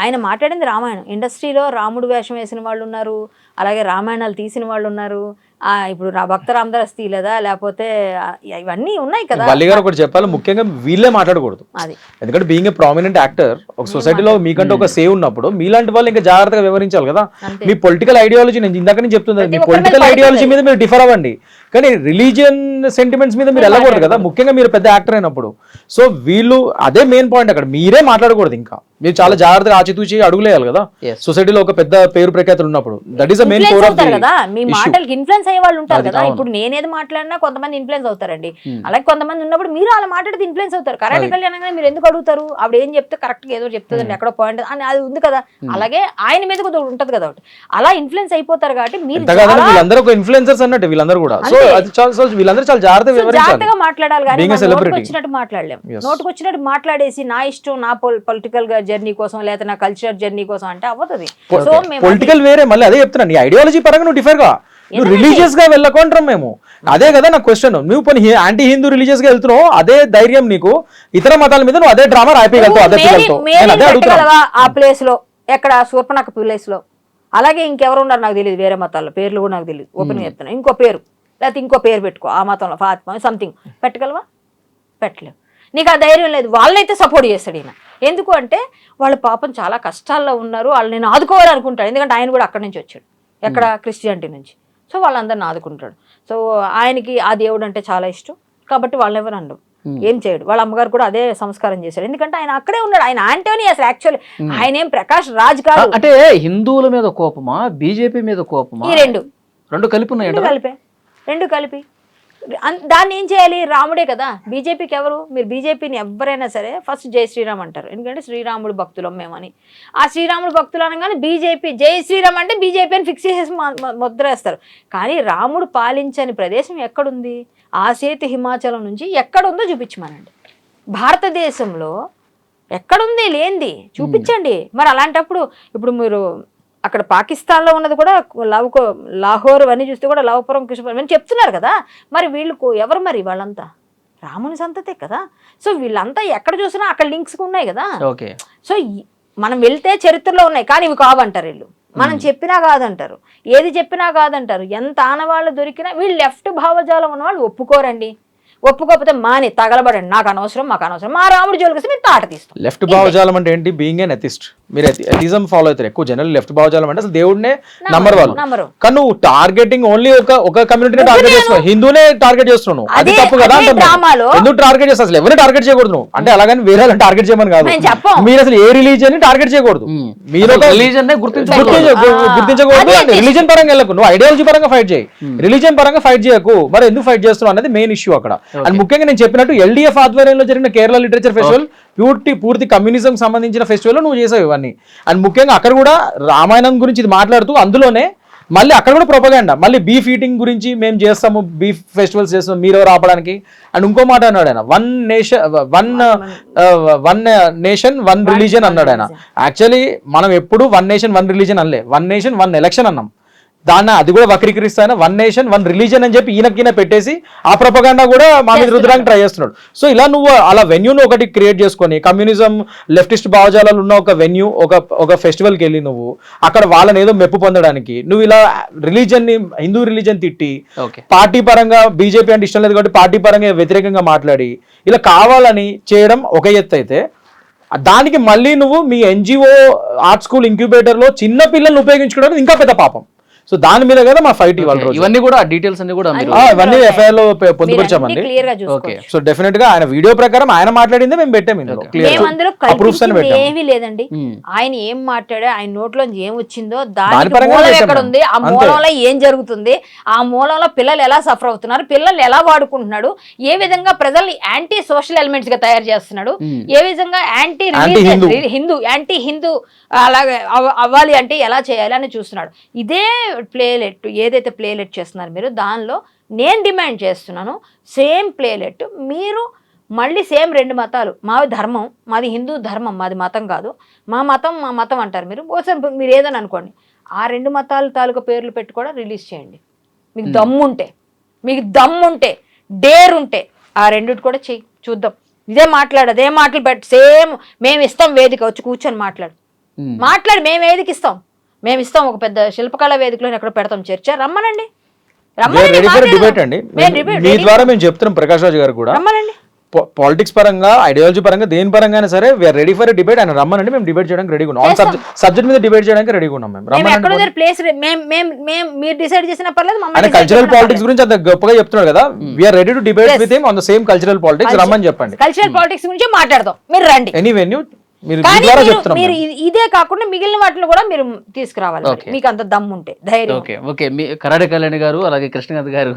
Speaker 3: ఆయన మాట్లాడింది రామాయణం. ఇండస్ట్రీలో రాముడు వేషం వేసిన వాళ్ళు ఉన్నారు, అలాగే రామాయణాలు తీసిన వాళ్ళు ఉన్నారు, ఇప్పుడు నా భక్త రామదాస్ తీలేదా లేకపోతే ఇవన్నీ ఉన్నాయి కదా.
Speaker 4: వల్లి గారు ఒకటి చెప్పాలి, ముఖ్యంగా వీళ్ళే మాట్లాడకూడదు.
Speaker 3: అది
Speaker 4: ఎందుకంటే బీయింగ్ ఏ ప్రామినెంట్ యాక్టర్ ఒక సొసైటీలో మీకంటే ఒక సేవ్ ఉన్నప్పుడు మీలాంటి వాళ్ళు ఇంకా జాగ్రత్తగా వివరించాలి కదా. మీ పొలిటికల్ ఐడియాలజీ, నేను ఇందాక నుంచి చెప్తుంది, మీ పొలిటికల్ ఐడియాలజీ మీద మీరు డిఫర్ అవ్వండి, కానీ రిలీజియన్ సెంటిమెంట్స్ మీద మీరు వెళ్ళకూడదు కదా, ముఖ్యంగా మీరు పెద్ద యాక్టర్ అయినప్పుడు. సో వీళ్ళు అదే మెయిన్ పాయింట్, అక్కడ మీరే మాట్లాడకూడదు, ఇంకా మీరు చాలా జాగ్రత్తగా ఆచితూచి అడుగులేయాలి కదా సొసైటీలో ఒక పెద్ద పేరు ప్రఖ్యాతులు ఉన్నప్పుడు. That is the main core of the
Speaker 3: కదా. మీ మాటలకి ఇన్ఫ్లుయెన్స్ అయ్యే వాళ్ళు ఉంటారు కదా. ఇప్పుడు నేనేది మాట్లాడినా కొంతమంది ఇన్ఫ్లుయెన్స్ అవుతారండి. అలాగే కొంతమంది ఉన్నప్పుడు మీరు అలా మాట్లాడితే ఇన్ఫ్లుయెన్స్ అవుతారు. కరాటే కళ్యాణంగా మీరు ఎందుకు అడుగుతారు, ఆవిడ ఏం చెప్తే కరెక్ట్ గా ఏదో చెప్తుందండి ఎక్కడో పాయింట్ అని అది ఉంది కదా. అలాగే ఆయన మీద కూడా ఉంటది కదా, అలా ఇన్ఫ్లుయెన్స్ అయిపోతారు. కాబట్టి మీరు
Speaker 4: వీళ్ళందరూ ఒక ఇన్ఫ్లుయెన్సర్స్ అన్నట్టు వీళ్ళందరూ కూడా. సో అది చాలా వీళ్ళందరూ చాలా
Speaker 3: జాగ్రత్తగా మాట్లాడాలి. కానీ నోటుకు వచ్చినట్టు మాట్లాడలేం. నోటుకు వచ్చినట్టు మాట్లాడేసి నా ఇష్టం, నా పొలిటికల్ జర్నీ కోసం లేదా నా కల్చర్ జర్నీ కోసం అంటే అవ్వదు. సో
Speaker 4: పొలిటికల్ వేరే, మళ్ళీ అదే చెప్తున్నా, నీ ఐడియాలజీ పరంగా నువ్వు డిఫర్ గా, నువ్వు రిలీజియస్ గా వెళ్ళకుంటాం మేము. అదే కదా నా క్వశ్చన్, నువ్వు పని యాంటీ హిందూ రిలీజియస్ గా వెళ్తున్నావు, అదే ధైర్యం నీకు ఇతర మతాల మీద నువ్వు అదే డ్రామా రాయిపోయగలుగుతావు, అదే అడుగుతావు.
Speaker 3: ఆ ప్లేస్ లో ఎక్కడ శూర్పణఖ ప్లేస్ లో, అలాగే ఇంకెవరు ఉన్నారు నాకు తెలియదు, వేరే మతాల్లో పేర్లు కూడా నాకు తెలియదు, ఓపెన్ గా చెప్తున్నా. ఇంకో పేరు లేకపోతే ఇంకో పేరు పెట్టుకో ఆ మతంలో, ఫాతిమా సంథింగ్ పెట్టగలవా? పెట్టలేవు. నీకు ఆ ధైర్యం లేదు. వాళ్ళనైతే సపోర్ట్ చేస్తాడు ఈయన. ఎందుకు అంటే వాళ్ళు పాపం చాలా కష్టాల్లో ఉన్నారు, వాళ్ళు నేను ఆదుకోవాలనుకుంటాడు. ఎందుకంటే ఆయన కూడా అక్కడి నుంచి వచ్చాడు, ఎక్కడ క్రిస్టియానిటీ నుంచి. సో వాళ్ళందరిని ఆదుకుంటాడు. సో ఆయనకి ఆ దేవుడు అంటే చాలా ఇష్టం కాబట్టి వాళ్ళని ఎవరు అండు ఏం చేయడు. వాళ్ళ అమ్మగారు కూడా అదే సంస్కారం చేశాడు, ఎందుకంటే ఆయన అక్కడే ఉన్నాడు. ఆయన ఆంటోనీ అసలు యాక్చువల్లీ ఆయన ఏం ప్రకాష్ రాజ్ కాదు.
Speaker 2: అంటే హిందువుల మీద కోపమా, బీజేపీ మీద కోపమా?
Speaker 3: ఈ రెండు
Speaker 2: కలిపి ఉన్నాయి,
Speaker 3: రెండు కలిపి. దాన్ని ఏం చేయాలి? రాముడే కదా. బీజేపీకి ఎవరు? మీరు బీజేపీని ఎవరైనా సరే ఫస్ట్ జై శ్రీరామ్ అంటారు, ఎందుకంటే శ్రీరాముడు భక్తులం మేమని. ఆ శ్రీరాముడు భక్తులు అనగానే బీజేపీ జై శ్రీరామ్ అంటే బీజేపీ అని ఫిక్స్ చేసేసి ముద్ర వేస్తారు. కానీ రాముడు పాలించని ప్రదేశం ఎక్కడుంది? ఆసేతు హిమాచలం నుంచి ఎక్కడుందో చూపించమనండి. భారతదేశంలో ఎక్కడుంది? లేనిది చూపించండి. మరి అలాంటప్పుడు ఇప్పుడు మీరు అక్కడ పాకిస్తాన్లో ఉన్నది కూడా లాహోర్ అని చూస్తే కూడా లవపురం కృష్ణపురం అని చెప్తున్నారు కదా. మరి వీళ్ళు ఎవరు? మరి వాళ్ళంతా రాముని సంతతే కదా. సో వీళ్ళంతా ఎక్కడ చూసినా అక్కడ లింక్స్ ఉన్నాయి కదా. సో మనం వెళ్తే చరిత్రలో ఉన్నాయి, కానీ ఇవి కావంటారు వీళ్ళు. మనం చెప్పినా కాదంటారు, ఏది చెప్పినా కాదంటారు. ఎంత ఆనవాళ్ళు దొరికినా వీళ్ళు లెఫ్ట్ భావజాలం ఉన్న వాళ్ళు ఒప్పుకోరండి. ఒప్పుకోకపోతే మాని తగలబడండి, నాకు అనవసరం, మాకు అనవసరం. మా రాముడు జోలికి వస్తే మీరు తాట తీస్తాం.
Speaker 4: లెఫ్ట్ భావజాలం అంటే ఏంటి? Being an atheist. మీరు ఎథిజం ఫాలో అవుతారు ఎక్కువ జనరల్. లెఫ్ట్ భావజాలం అంటే అసలు దేవుడినే నమ్మరు వాళ్ళు. కానీ నువ్వు టార్గెటింగ్ ఓన్లీ ఒక కమ్యూనిటీని టార్గెట్ చేస్తున్నావు, హిందూనే టార్గెట్ చేస్తున్నావు. అది తప్పు కదా. ఎందుకు టార్గెట్ చేస్తావు? అసలు ఎవరిని టార్గెట్ చేయకూడదు నువ్వు. అంటే అలాగని వేరే టార్గెట్ చేయమని కాదు. మీరు అసలు ఏ రిలీజియన్ ని టార్గెట్ చేయకూడదు. మీరు రిలీజియన్ గుర్తించకూడదు. రిలీజియన్ పరంగా వెళ్ళకు, నువ్వు ఐడియాలజీ పరంగా ఫైట్ చేయి, రిలీజియన్ పరంగా ఫైట్ చేయకు. మరి ఎందుకు ఫైట్ చేస్తున్నావు అనేది మెయిన్ ఇష్యూ అక్కడ. అండ్ ముఖ్యంగా నేను చెప్పినట్టు ఎల్డీఎఫ్ ఆధ్వర్యంలో జరిగిన కేరళ లిటరేచర్ ఫెస్టివల్ పూర్తి కమ్యూనిజం సంబంధించిన ఫెస్టివల్ నువ్వు చేసావు ఇవన్నీ. అండ్ ముఖ్యంగా అక్కడ కూడా రామాయణం గురించి ఇది మాట్లాడుతూ అందులోనే మళ్ళీ అక్కడ కూడా ప్రొపగండా, మళ్ళీ బీఫ్ ఈటింగ్ గురించి మేము చేస్తాము, బీఫ్ ఫెస్టివల్స్ చేస్తాము మీరు రాపడానికి. అండ్ ఇంకో మాట అన్నాడు ఆయన, వన్ నేషన్ వన్ రిలీజియన్ అన్నాడు ఆయన. యాక్చువల్లీ మనం ఎప్పుడు వన్ నేషన్ వన్ రిలీజియన్ అనలే, వన్ నేషన్ వన్ ఎలక్షన్ అన్నాం. దాన్ని అది కూడా వక్రీకరిస్తాను, వన్ నేషన్ వన్ రిలీజన్ అని చెప్పి ఈయన పెట్టేసి ఆ ప్రొపగండా కూడా మా మీద రుద్దడానికి ట్రై చేస్తున్నాడు. సో ఇలా నువ్వు అలా వెన్యూను ఒకటి క్రియేట్ చేసుకొని కమ్యూనిజం లెఫ్టిస్ట్ భావజాలాలు ఉన్న ఒక వెన్యూ ఒక ఫెస్టివల్కి వెళ్ళి నువ్వు అక్కడ వాళ్ళని ఏదో మెప్పు పొందడానికి నువ్వు ఇలా రిలీజన్ ని హిందూ రిలీజన్ తిట్టి పార్టీ పరంగా బీజేపీ అంటే ఇష్టం లేదు కాబట్టి పార్టీ పరంగా వ్యతిరేకంగా మాట్లాడి ఇలా కావాలని చేయడం ఒక ఎత్తు అయితే, దానికి మళ్ళీ నువ్వు మీ ఎన్జిఓ ఆర్ట్ స్కూల్ ఇంక్యుబేటర్ లో చిన్న పిల్లల్ని ఉపయోగించుకోవడం ఇంకా పెద్ద పాపం. సో దాని మీద కదా మా ఫైట్.
Speaker 2: ఇవన్నీ కూడా డీటైల్స్ అన్ని కూడా
Speaker 4: ఇవన్నీ ఎఫ్ఐఆర్ లో పొందుపరిచామండి. ఓకే, సో డెఫినెట్ గా ఆయన వీడియో ప్రకారం ఆయన మాట్లాడిందే మేము పెట్టాము ఇందులో.
Speaker 3: ఏమీ లేదండి, ఆయన ఏం మాట్లాడా, ఆయన నోట్లో ఏం వచ్చిందో దాని మూలం ఎక్కడ ఉంది, ఆ మూలంలో ఏం జరుగుతుంది, ఆ మూలంలో పిల్లలు ఎలా సఫర్ అవుతున్నారు, పిల్లలు ఎలా వాడుకుంటున్నాడు, ఏ విధంగా ప్రజల్ని యాంటీ సోషల్ ఎలిమెంట్స్ గా తయారు చేస్తున్నాడు, ఏ విధంగా యాంటీ హిందూ అలాగే అవ్వాలి అంటే ఎలా చేయాలి అని చూస్తున్నాడు. ఇదే ప్లేలెట్ ఏదైతే ప్లేలెట్ చేస్తున్నారు మీరు, దానిలో నేను డిమాండ్ చేస్తున్నాను సేమ్ ప్లేలెట్ మీరు మళ్ళీ సేమ్ రెండు మతాలు, మాది ధర్మం, మాది హిందూ ధర్మం, మాది మతం కాదు, మా మతం అంటారు మీరు. ఒకసారి మీరు ఏదని అనుకోండి, ఆ రెండు మతాల తాలూకా పేర్లు పెట్టి కూడా రిలీజ్ చేయండి. మీకు దమ్ముంటే డేర్ ఉంటే ఆ రెండిటి కూడా చెయ్యి, చూద్దాం. ఇదే మాట్లాడు, మాటలు పెట్టి సేమ్ మేము ఇస్తాం వేదిక, వచ్చి కూర్చొని మాట్లాడు, మేము వేదిక ఇస్తాం, మేము ఇస్తాం. ఒక పెద్ద శిల్పకళా వేదికలో ఎక్కడ పెడతాం చర్చ, రమ్మనండి, రమ్మనండి,
Speaker 4: రెడీ ఫర్
Speaker 3: మాట్లాడదాం.
Speaker 4: డిబేట్ అండి.
Speaker 3: మేము debate
Speaker 4: మీ
Speaker 3: ready.
Speaker 4: ద్వారా మేము చెప్తున్నాం ప్రకాష్ రాజ్ గారు కూడా
Speaker 3: రమ్మనండి.
Speaker 4: పాలిటిక్స్ పరంగా, ఐడియాలజీ పరంగా, దేని పరంగా అయినా సరే వీఆర్ రెడీ ఫర్ డిబేట్. ఆయన రమ్మనండి, మేము డిబేట్ చేయడానికి రెడీగా ఉన్నాం. ఆన్ సబ్జెక్ట్ మీద డిబేట్ చేయడానికి రెడీగా ఉన్నాం. మేము
Speaker 3: మేము ఎక్కడో
Speaker 4: రమ్మనండి.
Speaker 3: ప్లేస్ మీరు డిసైడ్ చేసిన పర్లేదు,
Speaker 4: ఆయన
Speaker 3: మమ్మల్ని
Speaker 4: కల్చరల్ పాలిటిక్స్ గురించి అంత గొప్పగా చెప్తున్నాడు కదా. We're ready to debate with him on the same cultural politics. రమ్మని చెప్పండి.
Speaker 3: కల్చరల్ పాలిటిక్స్ గురించి మాట్లాడదాం, మీరు రండి.
Speaker 4: ఎనీ వెన్యూ మీరు మీ
Speaker 3: కానీ
Speaker 4: ద్వారా
Speaker 3: మీరు
Speaker 4: చెప్తున్నాం.
Speaker 3: ఇదే కాకుండా మిగిలిన వాటిలో కూడా మీరు తీసుకురావాలి మరి. మీకు అంత దమ్ము ఉంటే, ధైర్యం.
Speaker 2: ఓకే ఓకే, మీ కరాడే కళ్యాణ్ గారు అలాగే కృష్ణకాంత్ గారు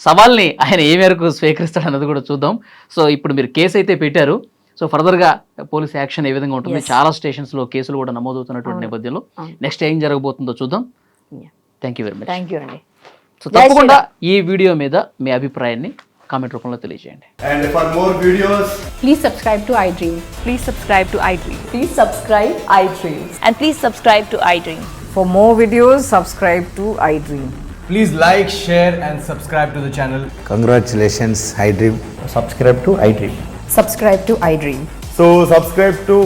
Speaker 2: సవాల్ని ఆయన ఏ మేరకు స్వీకరిస్తాడు అన్నది కూడా చూద్దాం. సో ఇప్పుడు మీరు కేసు అయితే పెట్టారు. సో ఫర్దర్గా పోలీస్ యాక్షన్ ఏ విధంగా ఉంటుంది? చాలా స్టేషన్స్లో కేసులు కూడా నమోదవుతున్నటువంటి నేపథ్యంలో నెక్స్ట్ ఏం జరగబోతుందో చూద్దాం. Thank you very much.
Speaker 3: Thank you అండి.
Speaker 2: సో తప్పకుండా ఈ వీడియో మీద మీ అభిప్రాయాన్ని కామెంట్ రూపంలో తెలియజేయండి.
Speaker 5: And for more videos,
Speaker 6: Please subscribe to iDream.
Speaker 7: Please subscribe to iDream.
Speaker 6: Please subscribe iDream.
Speaker 7: And please subscribe to iDream.
Speaker 8: For more videos, subscribe to iDream.
Speaker 9: Please like, share, and subscribe to the channel.
Speaker 10: Congratulations, iDream.
Speaker 5: subscribe to iDream.
Speaker 6: Subscribe to iDream.
Speaker 5: So subscribe to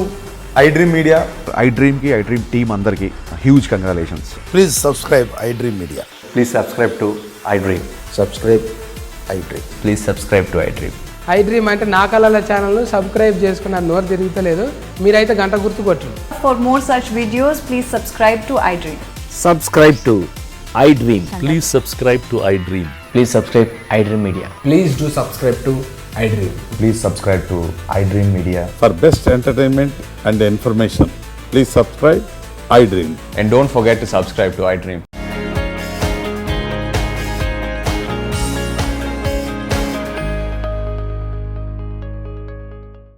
Speaker 5: iDream Media.
Speaker 11: iDream ki iDream team andarki huge congratulations.
Speaker 10: Please subscribe iDream Media.
Speaker 5: Please subscribe to iDream.
Speaker 10: Subscribe iDream.
Speaker 5: Please subscribe to iDream.
Speaker 12: iDream అంటే నా కళల ఛానల్ను subscribe చేసుకున్న నోరు తిరుగుతలేదు, మీరైతే గంట గుర్తు కొట్టండి.
Speaker 6: For more such videos, please subscribe to iDream.
Speaker 10: Subscribe to iDream.
Speaker 11: Please subscribe to iDream.
Speaker 2: Please subscribe iDream Media.
Speaker 9: Please do subscribe to iDream.
Speaker 5: Please subscribe to iDream Media.
Speaker 11: For best entertainment and information, please subscribe iDream.
Speaker 5: And don't forget to subscribe to iDream.